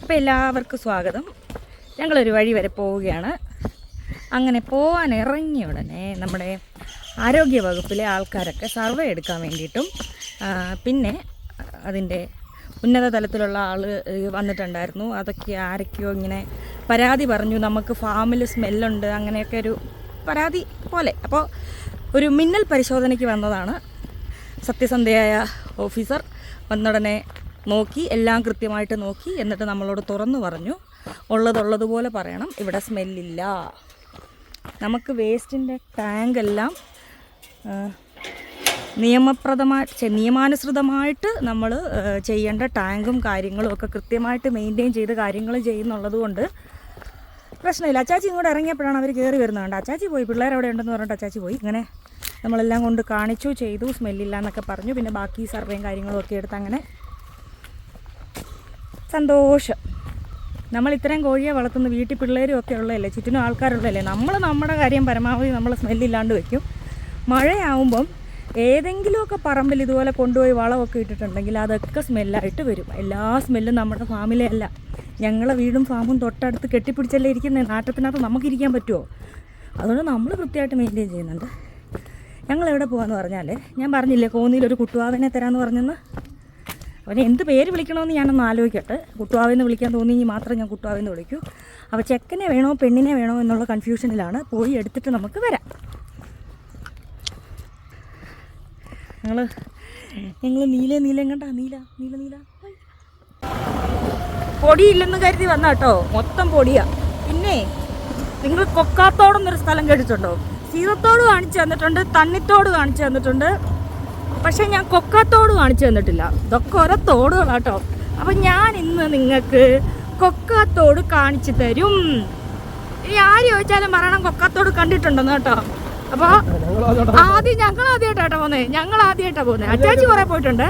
അപ്പോൾ എല്ലാവർക്കും സ്വാഗതം. ഞങ്ങളൊരു വഴി വരെ പോവുകയാണ്. അങ്ങനെ പോകാൻ ഇറങ്ങിയ ഉടനെ നമ്മുടെ ആരോഗ്യ വകുപ്പിലെ ആൾക്കാരൊക്കെ സർവേ എടുക്കാൻ വേണ്ടിയിട്ടും പിന്നെ അതിൻ്റെ ഉന്നത തലത്തിലുള്ള ആൾ വന്നിട്ടുണ്ടായിരുന്നു. അതൊക്കെ ആരൊക്കെയോ ഇങ്ങനെ പരാതി പറഞ്ഞു, നമുക്ക് ഫാമിൽ സ്മെല്ലുണ്ട്, അങ്ങനെയൊക്കെ ഒരു പരാതി പോലെ. അപ്പോൾ ഒരു മിന്നൽ പരിശോധനയ്ക്ക് വന്നതാണ്. സത്യസന്ധയായ ഓഫീസർ വന്നുടനെ നോക്കി, എല്ലാം കൃത്യമായിട്ട് നോക്കി. എന്നിട്ട് നമ്മളോട് തുറന്നു പറഞ്ഞു, ഉള്ളതുള്ളതുപോലെ പറയണം, ഇവിടെ സ്മെല്ലില്ല. നമുക്ക് വേസ്റ്റിൻ്റെ ടാങ്കെല്ലാം നിയമാനുസൃതമായിട്ട് നമ്മൾ ചെയ്യേണ്ട ടാങ്കും കാര്യങ്ങളും ഒക്കെ കൃത്യമായിട്ട് മെയിൻറ്റെയിൻ ചെയ്ത് കാര്യങ്ങൾ ചെയ്യുന്നുള്ളത് കൊണ്ട് പ്രശ്നമില്ല. അച്ചാച്ചി ഇങ്ങോട്ട് ഇറങ്ങിയപ്പോഴാണ് അവർ കയറി വരുന്നത്. അച്ചാച്ചി പോയി, പിള്ളേരവിടെ ഉണ്ടെന്ന് പറഞ്ഞിട്ട് അച്ചാച്ചി പോയി. ഇങ്ങനെ നമ്മളെല്ലാം കൊണ്ട് കാണിച്ചു, ചെയ്തു, സ്മെല്ലില്ല എന്നൊക്കെ പറഞ്ഞു. പിന്നെ ബാക്കി സർവേയും കാര്യങ്ങളും ഒക്കെ എടുത്ത് അങ്ങനെ സന്തോഷം. നമ്മൾ ഇത്രയും കോഴിയെ വളർത്തുന്ന വീട്ടിൽ പിള്ളേരും ഒക്കെ ഉള്ളതല്ലേ, ചുറ്റിനും ആൾക്കാരുള്ളതല്ലേ. നമ്മൾ നമ്മുടെ കാര്യം പരമാവധി നമ്മൾ സ്മെല്ലില്ലാണ്ട് വയ്ക്കും. മഴയാവുമ്പം ഏതെങ്കിലുമൊക്കെ പറമ്പിൽ ഇതുപോലെ കൊണ്ടുപോയി വളമൊക്കെ ഇട്ടിട്ടുണ്ടെങ്കിൽ അതൊക്കെ സ്മെല്ലായിട്ട് വരും. എല്ലാ സ്മെല്ലും നമ്മുടെ ഫാമിലെ അല്ല. ഞങ്ങളെ വീടും ഫാമും തൊട്ടടുത്ത് കെട്ടിപ്പിടിച്ചല്ലേ ഇരിക്കുന്നത്. നാട്ടത്തിനകത്ത് നമുക്കിരിക്കാൻ പറ്റുമോ? അതുകൊണ്ട് നമ്മൾ വൃത്തിയായിട്ട് മെയിൻറ്റെയിൻ ചെയ്യുന്നുണ്ട്. ഞങ്ങളെവിടെ പോകാമെന്ന് പറഞ്ഞാൽ, ഞാൻ പറഞ്ഞില്ലേ കോന്നിയിലൊരു കുട്ടുവാവിനെ തരാമെന്ന് പറഞ്ഞെന്ന്. അവനെ എന്ത് പേര് വിളിക്കണമെന്ന് ഞാനൊന്ന് ആലോചിക്കട്ടെ. കുട്ടുവാവെന്ന് വിളിക്കാൻ തോന്നിയെങ്കിൽ മാത്രം ഞാൻ കുട്ടുവാവെന്ന് വിളിക്കൂ. അവ ചെക്കനെ വേണോ പെണ്ണിനെ വേണോ എന്നുള്ള കൺഫ്യൂഷനിലാണ്. പോയി എടുത്തിട്ട് നമുക്ക് വരാം. ഞങ്ങൾ നീലം കണ്ട നീല പൊടിയില്ലെന്ന് കരുതി വന്ന കേട്ടോ, മൊത്തം പൊടിയാ. പിന്നെ നിങ്ങൾ കൊക്കാത്തോടെന്നൊരു സ്ഥലം കേട്ടിട്ടുണ്ടോ? സീതത്തോട് കാണിച്ചു തന്നിട്ടുണ്ട്, തണ്ണിത്തോട് കാണിച്ചു തന്നിട്ടുണ്ട്, പക്ഷെ ഞാൻ കൊക്കാത്തോട് കാണിച്ചു തന്നിട്ടില്ല. ഇതൊക്കെ ഓരോ തോടുകളാട്ടോ. അപ്പം ഞാൻ ഇന്ന് നിങ്ങൾക്ക് കൊക്കാത്തോട് കാണിച്ചു തരും. ഇനി ആര് ചോദിച്ചാലും പറയണം കൊക്കാത്തോട് കണ്ടിട്ടുണ്ടെന്ന് കേട്ടോ. അപ്പോൾ ഞങ്ങൾ ആദ്യമായിട്ടാട്ടോ പോകുന്നത്. അച്ചാച്ചി കുറേ പോയിട്ടുണ്ട്,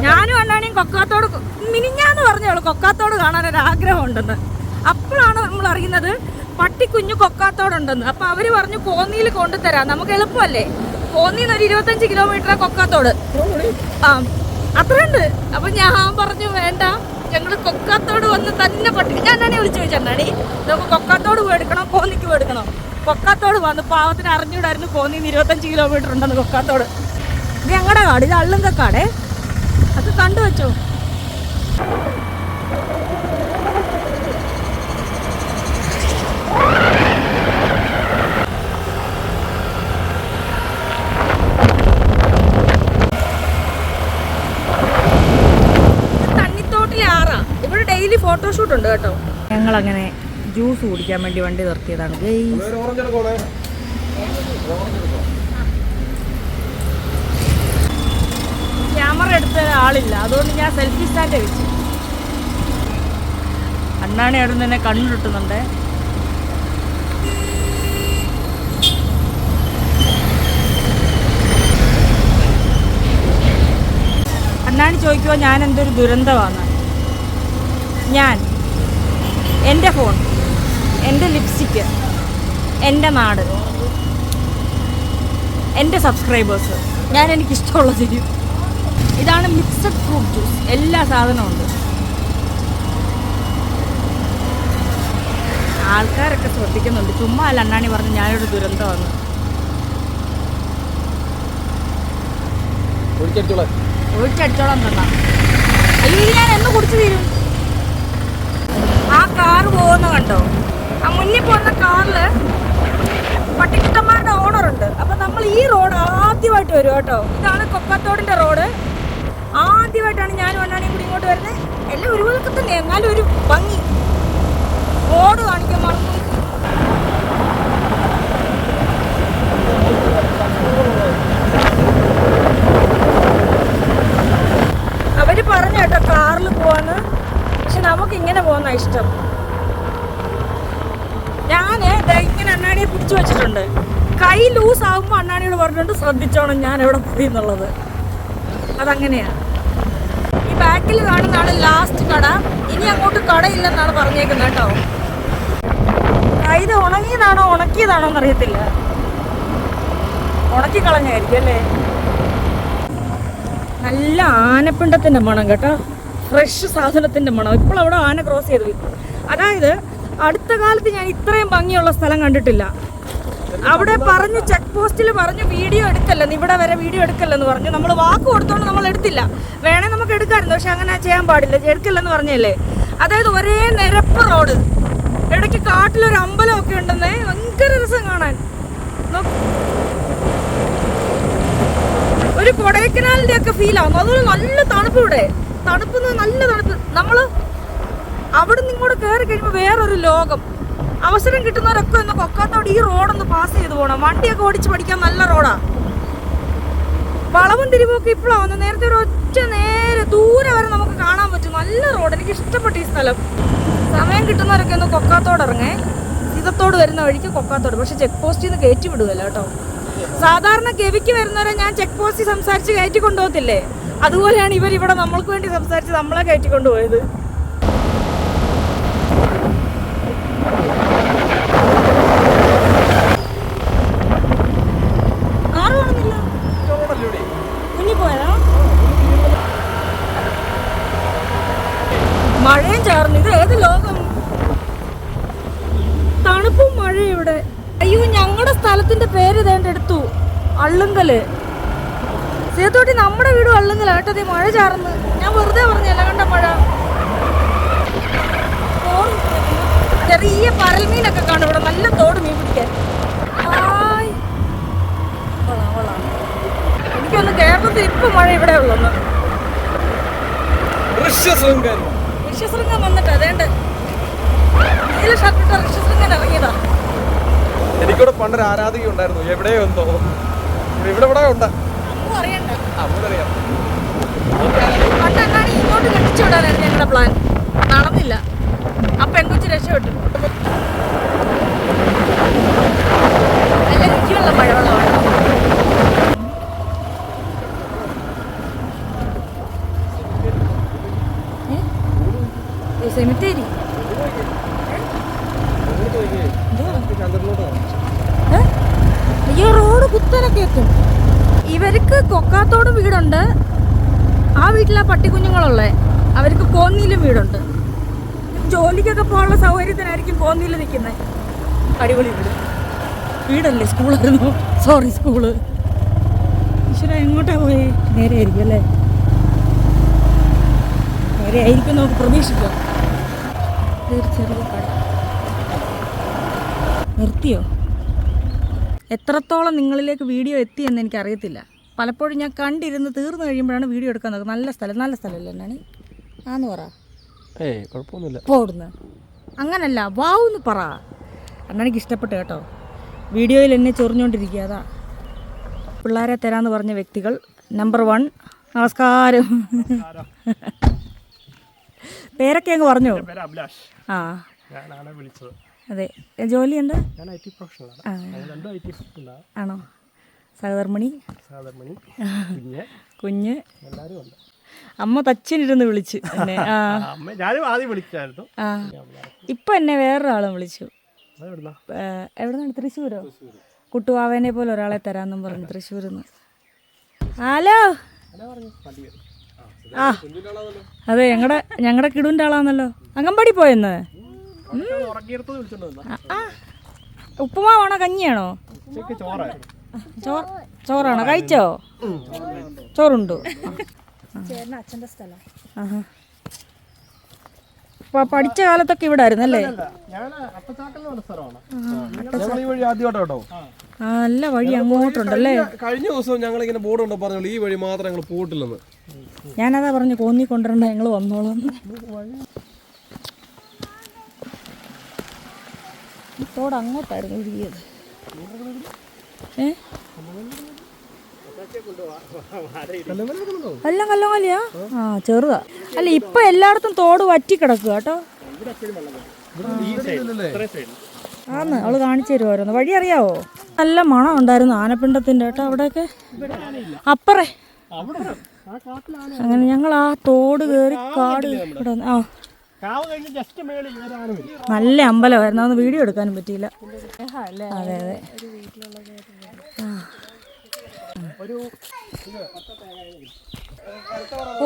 ഞാനും അണ്ണാണിയും കൊക്കാത്തോട് മിനിഞ്ഞാന്ന് പറഞ്ഞോളൂ കൊക്കാത്തോട് കാണാനൊരാഗ്രഹം ഉണ്ടെന്ന്. അപ്പോഴാണ് നമ്മൾ അറിയുന്നത് പട്ടിക്കുഞ്ഞു കൊക്കാത്തോടുണ്ടെന്ന്. അപ്പം അവർ പറഞ്ഞു കോന്നിയിൽ കൊണ്ടുതരാം, നമുക്ക് എളുപ്പമല്ലേ. കോന്നിയിൽ നിന്ന് ഒരു 25 കിലോമീറ്റർ കൊക്കാത്തോട്. അത്രയുണ്ട്. അപ്പം ഞാൻ പറഞ്ഞു വേണ്ട, ഞങ്ങൾ കൊക്കാത്തോട് വന്ന് തന്നെ ഞാൻ അണ്ണാണി വിളിച്ചു ചോദിച്ചു, അണ്ണാണി നമുക്ക് കൊക്കാത്തോട് പോയി എടുക്കണം, കോന്നിക്ക് പോയി എടുക്കണം. കൊക്കാത്തോട് വന്ന് പാവത്തിന് അറിഞ്ഞൂടായിരുന്നു കോന്നിയിൽ നിന്ന് 25 കിലോമീറ്റർ ഉണ്ടെന്ന് കൊക്കാത്തോട്. ഇത് ഞങ്ങളുടെ കാട്, ഇത് അള്ളുങ്കക്കാടേ, അത് കണ്ടുവച്ചോ. ഡെയിലി ഫോട്ടോഷൂട്ട് ഉണ്ട് കേട്ടോ. ഞങ്ങളങ്ങനെ ജ്യൂസ് കുടിക്കാൻ വേണ്ടി വണ്ടി നിർത്തിയതാണ്. ക്യാമറ എടുത്ത ആളില്ല, അതുകൊണ്ട് ഞാൻ സെൽഫി സ്റ്റാൻഡ് വെച്ചു. അണ്ണാണി അവിടെ നിന്ന് തന്നെ കണ്ടിട്ടുന്നുണ്ട്. അണ്ണാണി ചോദിക്കുമോ ഞാൻ എന്തൊരു ദുരന്തമാണ്. ഞാൻ, എൻ്റെ ഫോൺ, എൻ്റെ ലിപ്സ്റ്റിക്ക്, എൻ്റെ നാട്, എൻ്റെ സബ്സ്ക്രൈബേഴ്സ്, ഞാൻ എനിക്കിഷ്ടമുള്ള ചെയ്യും. ഇതാണ് മിക്സഡ് ഫ്രൂട്ട് ജ്യൂസ്, എല്ലാ സാധനവും ഉണ്ട്. ആൾക്കാരൊക്കെ ശ്രദ്ധിക്കുന്നുണ്ട്. ചുമ്മാ അല്ല അണ്ണാണി പറഞ്ഞു ഞാനൊരു ദുരന്തമാണ്. ഒഴിച്ചടിച്ചോളാം തന്നാ. അയ്യോ, ഇത് ഞാൻ എന്ന് കുടിച്ചു തീരും. ആ കാറ് പോകുന്ന കണ്ടോ? ആ മുന്നിൽ പോകുന്ന കാറിൽ പട്ടിക്കുട്ടന്മാരുടെ ഓണറുണ്ട്. അപ്പം നമ്മൾ ഈ റോഡ് ആദ്യമായിട്ട് വരും കേട്ടോ. ഇതാണ് കൊക്കാത്തോടിൻ്റെ റോഡ്. ആദ്യമായിട്ടാണ് ഞാനും അണ്ണാണിയും കൂടി ഇങ്ങോട്ട് വരുന്നത്. എല്ലാം ഒരുപോലൊക്കെ തന്നെ, എന്നാലും ഒരു ഭംഗി. റോഡ് കാണിക്കാൻ മറന്നു. അവർ പറഞ്ഞു കേട്ടോ കാറിൽ പോവാന്ന്, പക്ഷെ നമുക്ക് ഇങ്ങനെ പോകുന്ന ഇഷ്ടം. ഞാൻ ഇങ്ങനെ അണ്ണാണിയെ പിടിച്ചു വെച്ചിട്ടുണ്ട്. കൈ ലൂസ് ആകുമ്പോൾ അണ്ണാണിയോട് പറഞ്ഞിട്ടുണ്ട് ശ്രദ്ധിച്ചോണം ഞാൻ എവിടെ പോയി എന്നുള്ളത്. അതങ്ങനെയാണ്. ഈ ബാക്കിൽ കാണുന്ന ആള് ലാസ്റ്റ് കട. ഇനി അങ്ങോട്ട് കടയില്ലെന്നാണ് പറഞ്ഞേക്കുന്നത് കേട്ടോ. ഇത് ഉണക്കിയതാണോ എന്നറിയത്തില്ല. ഉണക്കി കളഞ്ഞായിരിക്കും അല്ലേ. നല്ല ആനപ്പിണ്ടത്തിൻ്റെ മണം കേട്ടോ. ഫ്രഷ് സാധനത്തിൻ്റെ മണം. ഇപ്പോൾ അവിടെ ആന ക്രോസ് ചെയ്ത് പോയി. അതായത് അടുത്ത കാലത്ത് ഞാൻ ഇത്രയും ഭംഗിയുള്ള സ്ഥലം കണ്ടിട്ടില്ല. അവിടെ പറഞ്ഞു, ചെക്ക് പോസ്റ്റിൽ പറഞ്ഞു വീഡിയോ എടുക്കല്ലെന്ന്, ഇവിടെ വരെ വീഡിയോ എടുക്കല്ലെന്ന് പറഞ്ഞു. നമ്മൾ വാക്ക് കൊടുത്തോണ്ട് നമ്മൾ എടുത്തില്ല. വേണേൽ നമുക്ക് എടുക്കാമായിരുന്നു, പക്ഷെ അങ്ങനെ ചെയ്യാൻ പാടില്ല, എടുക്കില്ലെന്ന് പറഞ്ഞല്ലേ. അതായത് ഒരേ നിരപ്പ് റോഡ്, ഇടയ്ക്ക് കാട്ടിലൊരു അമ്പലമൊക്കെ ഉണ്ടെന്നേ, ഭയങ്കര രസം കാണാൻ. ഒരു കൊടൈക്കനാലിന്റെ ഒക്കെ ഫീൽ ആവുന്നു. അതുപോലെ നല്ല തണുപ്പ് ഇവിടെ, തണുപ്പ് നല്ല തണുപ്പ്. നമ്മൾ അവിടെ നിന്ന് ഇങ്ങോട്ട് കയറി കഴിയുമ്പോൾ വേറൊരു ലോകം. അവസരം കിട്ടുന്നവരൊക്കെ ഒന്ന് കൊക്കാത്തോട് ഈ റോഡൊന്ന് പാസ് ചെയ്ത് പോകണം. വണ്ടിയൊക്കെ ഓടിച്ച് പഠിക്കാൻ നല്ല റോഡാ. വളവും തിരിവൊക്കെ ഇപ്പോഴാണ്, നേരത്തെ ഒരു ഒറ്റ നേരെ ദൂരെ വരെ നമുക്ക് കാണാൻ പറ്റും. നല്ല റോഡ്, എനിക്ക് ഇഷ്ടപ്പെട്ടു ഈ സ്ഥലം. സമയം കിട്ടുന്നവരൊക്കെ ഒന്ന് കൊക്കാത്തോട് ഇറങ്ങേ. സീതത്തോട് വരുന്ന വഴിക്ക് കൊക്കാത്തോട്, പക്ഷെ ചെക്ക് പോസ്റ്റിൽ നിന്ന് കയറ്റി വിടുകയല്ല കേട്ടോ. സാധാരണ ഗവിക്ക് വരുന്നവരെ ഞാൻ ചെക്ക് പോസ്റ്റിൽ സംസാരിച്ച് കയറ്റി കൊണ്ടുപോകത്തില്ലേ, അതുപോലെയാണ് ഇവരിവിടെ നമ്മൾക്ക് വേണ്ടി സംസാരിച്ച് നമ്മളെ കയറ്റി കൊണ്ടുപോയത്. മഴയും ചാർന്നു. ഇത് ഏത് ലോകം? തണുപ്പും മഴയും ഇവിടെ. അയ്യോ, ഞങ്ങളുടെ സ്ഥലത്തിന്റെ പേര് ഇതേണ്ടെടുത്തു, അള്ളുങ്കല്. സേത്തോട്ടി നമ്മുടെ വീടും അള്ളുങ്കലാട്ടത്. മഴ ചാർന്ന്, ഞാൻ വെറുതെ പറഞ്ഞല്ല, കണ്ട മഴ. ചെറിയ പരൽമീനൊക്കെ കാണും ഇവിടെ, നല്ല തോട് മീൻ പിടിക്കാൻ. എനിക്കൊന്ന് കേരളത്തിൽ ഇപ്പൊ മഴ ഇവിടെ ഉള്ളു. ഋഷ്യശൃംഗം വന്നിട്ട് അതേണ്ട് നീല ഷർട്ടിട്ട ഋഷ്യശൃംഗം ഇറങ്ങിയതാ. എനിക്കിവിടെ പണ്ടൊരു ആരാധിക ഉണ്ടായിരുന്നു, എവിടെയോ എന്തോ. ഇവിടെ ഉണ്ട്. പണ്ട് എന്നാണ് ഇങ്ങോട്ട് കെട്ടിച്ചു വിടാനായിരുന്നു ഞങ്ങളുടെ പ്ലാൻ. നടന്നില്ല. ആ പെൺകുച്ചി രക്ഷപ്പെട്ടു. നല്ല രുചിയുള്ള മഴവെള്ളമാണ്. സെമിത്തേരി ഈ റോഡ് കുത്തനൊക്കെ എത്തും. ഇവർക്ക് കൊക്കാത്തോട് വീടുണ്ട്. ആ വീട്ടിലാ പട്ടിക്കുഞ്ഞുങ്ങളുള്ളേ. അവർക്ക് കോന്നിയിലും വീടുണ്ട്. ജോലിക്കൊക്കെ പോകാനുള്ള സൗകര്യത്തിനായിരിക്കും കോന്നിയിൽ നിൽക്കുന്നത്. അടിപൊളി വീടല്ലേ, സ്കൂളായിരുന്നു. Sorry, school. ഈശ്വര, എങ്ങോട്ടാ പോയി? നേരെ ആയിരിക്കും അല്ലേ? നേരെ ആയിരിക്കും, നമുക്ക് പ്രതീക്ഷിക്കാം. ചെറിയ കട നിർത്തിയോ? എത്രത്തോളം നിങ്ങളിലേക്ക് വീഡിയോ എത്തിയെന്ന് എനിക്കറിയത്തില്ല. പലപ്പോഴും ഞാൻ കണ്ടിരുന്ന് തീർന്നു കഴിയുമ്പോഴാണ് വീഡിയോ എടുക്കാൻ നോക്കുന്നത്. നല്ല സ്ഥലമല്ലേ എന്നാണ് ആന്ന് പറ. കുഴപ്പമൊന്നുമില്ല. പോടുന്നു അങ്ങനല്ല, വാവെന്ന് പറ. അന്നെനിക്ക് ഇഷ്ടപ്പെട്ടു കേട്ടോ. വീഡിയോയിൽ എന്നെ ചൊറിഞ്ഞുകൊണ്ടിരിക്കുക. അതാ പിള്ളേരെ തരാമെന്ന് പറഞ്ഞ വ്യക്തികൾ. നമ്പർ 1, നമസ്കാരം. പേരൊക്കെ അങ്ങ് പറഞ്ഞോ? ആ, അതെ. ജോലി എന്താ? ആണോ? സഹധർമ്മിണി കുഞ്ഞ്. അമ്മ തച്ചിനിരുന്ന് വിളിച്ചു എന്നെ. ഇപ്പൊ എന്നെ വേറൊരാളും വിളിച്ചു. എവിടെന്നാണ്? തൃശ്ശൂരോ? കുട്ടുവാവേനെ പോലെ ഒരാളെ തരാമെന്നും പറഞ്ഞു തൃശ്ശൂരിൽ നിന്ന്. ഹലോ. ആ, അതെ, ഞങ്ങളുടെ കിടുവിൻ്റെ ആളാന്നല്ലോ. അംഗൻവാടി പോയെന്ന്. ഉപ്പുമാവാണോ കഞ്ഞിയാണോ? ചോറാണോ? കഴിച്ചോ? ചോറുണ്ടോ? അച്ഛൻ്റെ സ്ഥലം. പഠിച്ച കാലത്തൊക്കെ ഇവിടെ ആയിരുന്നു അല്ലേ? നല്ല വഴി അങ്ങോട്ടുണ്ടല്ലേ. കഴിഞ്ഞ ദിവസം ഞങ്ങൾ ഇങ്ങനെ ബോർഡ് ഉണ്ടോ പറഞ്ഞു, ഈ വഴി മാത്രം ഞങ്ങൾ പോയിട്ടില്ലെന്ന്. ഞാനതാ പറഞ്ഞു, കോന്നി കൊണ്ടുവരണ്ട, ഞങ്ങൾ വന്നോളാം. തോട് അങ്ങോട്ടായിരുന്നു ഒഴുകിയത്. എല്ലാം കല്ലോങ്ങലിയാ? ആ, ചെറുതാ. അല്ല, ഇപ്പൊ എല്ലായിടത്തും തോട് വറ്റി കിടക്കുക കേട്ടോ. ആന്ന്, അവള് കാണിച്ചു തരുമായിരുന്നു. വഴി അറിയാവോ? നല്ല മണം ഉണ്ടായിരുന്നു ആനപ്പിണ്ടത്തിന്റെ കേട്ടോ അവിടെയൊക്കെ. അപ്പറേ അങ്ങനെ ഞങ്ങൾ ആ തോട് കയറി കാട് ഇവിടെ. ആ, നല്ല അമ്പലമായിരുന്നു. അതൊന്ന് വീഡിയോ എടുക്കാനും പറ്റിയില്ല. അതെ അതെ.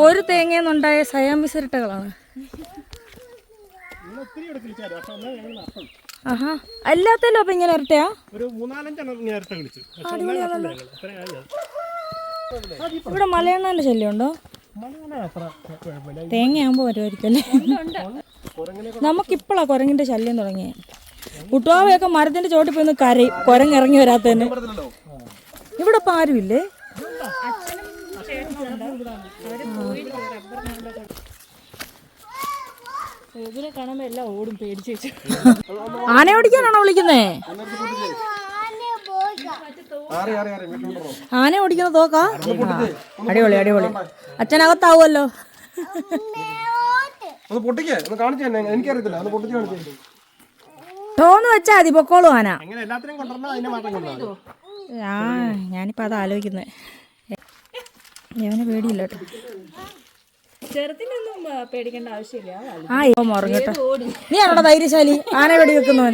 ഒരു തേങ്ങയെന്നുണ്ടായ സയാമിസിരട്ടകളാണ്. ആഹാ, അല്ലാത്തല്ലോ അപ്പൊ ഇങ്ങനെ ഇരട്ടയാ? ഇവിടെ മലയണ്ണാന്റെ ശല്യം ഉണ്ടോ? തേങ്ങയാകുമ്പോ വരുമായിരിക്കും അല്ലേ? നമുക്കിപ്പോഴാ കുരങ്ങിന്റെ ശല്യം തുടങ്ങിയ. കുട്ടുവാവയൊക്കെ മരത്തിന്റെ ചോട്ടിൽ പോയി കരയും, കുരങ്ങിറങ്ങി വരാത്തന്നെ. ഇവിടെ ഇപ്പൊ ആരുമില്ലേ? ഇതിനെ കാണുമ്പോ എല്ലാം ഓടും പേടിച്ച് വെച്ചു. ആന ഓടിക്കാനാണോ വിളിക്കുന്നേ? ആന ഓടിക്കുന്ന തോക്കാ? അടിപൊളി അടിപൊളി. അച്ഛനകത്താവുമല്ലോ. തോന്നു വെച്ചാ മതി, പൊക്കോളൂ ആന. ഞാനിപ്പോ അത് ആലോചിക്കുന്നേ. ഇവന് പേടിയില്ല കേട്ടോ. ചെറുതിനൊന്നും പേടിക്കേണ്ട ആവശ്യമില്ല. ആ ഇപ്പൊ മുറങ്ങട്ടോ. നീ ആണോ ധൈര്യശാലി ആന വെടി വെക്കുന്നവൻ?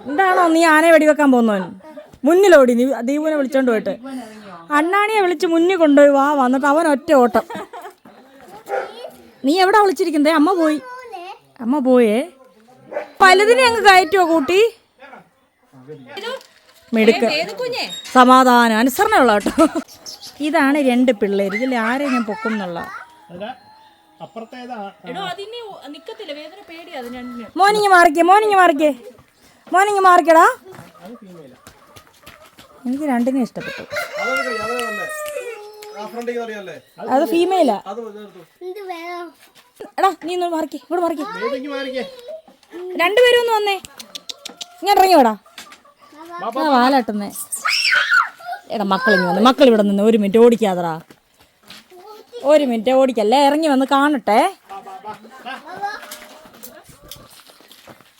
എന്താണോ നീ ആന വെടിവെക്കാൻ പോകുന്നവൻ? മുന്നിലോടി നീ ദീപുവിനെ വിളിച്ചോണ്ട് പോയിട്ട്. അണ്ണാണിയെ വിളിച്ച് മുന്നിൽ കൊണ്ടുപോയി വാ. വന്നിട്ട് അവൻ ഒറ്റ ഓട്ടം. നീ എവിടാ വിളിച്ചിരിക്കുന്നേ? അമ്മ പോയി. അമ്മ പോയേ. പലതിനെ അങ്ങ് കയറ്റുവോ കൂട്ടി? മെടുക്ക സമാധാനം അനുസരണയുള്ള കേട്ടോ. ഇതാണ് 2 പിള്ളേര്. ഇതിൽ ആരെ ഞാൻ പൊക്കും എന്നുള്ള. മോനിങ് മാറിക്കേ, മോനിങ് മാറിക്കേ, മോനിങ് മാറിക്കടാ. എനിക്ക് 2നെ ഇഷ്ടപ്പെട്ടു. അത് ഫീമെയിലാ. എടാ നീ ഒന്ന് മാറിക്കേ, ഇവിടെ മാറിക്കേ. 2 പേരും ഒന്ന് വന്നേ. ഇങ്ങനെ ഇറങ്ങിയോടാ. വാലാട്ടുന്നേ. എടാ മക്കളിങ്ങി വന്ന്. മക്കൾ ഇവിടെ നിന്ന് 1 മിനിറ്റ് ഓടിക്കാതറാ. 1 മിനിറ്റ് ഓടിക്കല്ലേ, ഇറങ്ങി വന്ന് കാണട്ടെ.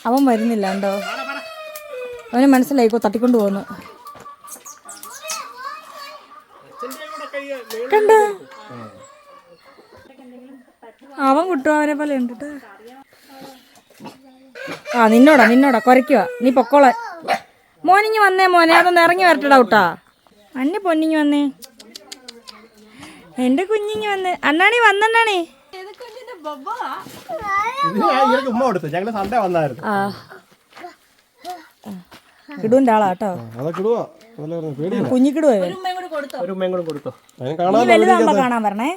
അവൻ വരുന്നില്ല കണ്ടോ? അവന് മനസ്സിലായിക്കോ തട്ടിക്കൊണ്ട് പോകുന്നു. കണ്ടോ? അവൻ കുട്ടും അവനെ പോലെ ഉണ്ട്. ആ നിന്നോടാ കുരയ്ക്കുക. നീ പൊക്കോളാൻ. മോനിങ്ങി വന്നേ മോനെ, അതൊന്ന് ഇറങ്ങി വരട്ടടാ കൂട്ടാ. അന്നെ പൊന്നിങ്ങി വന്നേ, എന്റെ കുഞ്ഞിങ്ങി വന്ന്. അണ്ണാണി വന്നണ്ണാണി. കിടുവിന്റെ ആളാ കേട്ടോ. കുഞ്ഞിക്കിടുവോ? വലുതാകുമ്പോ കാണാൻ വരണേ.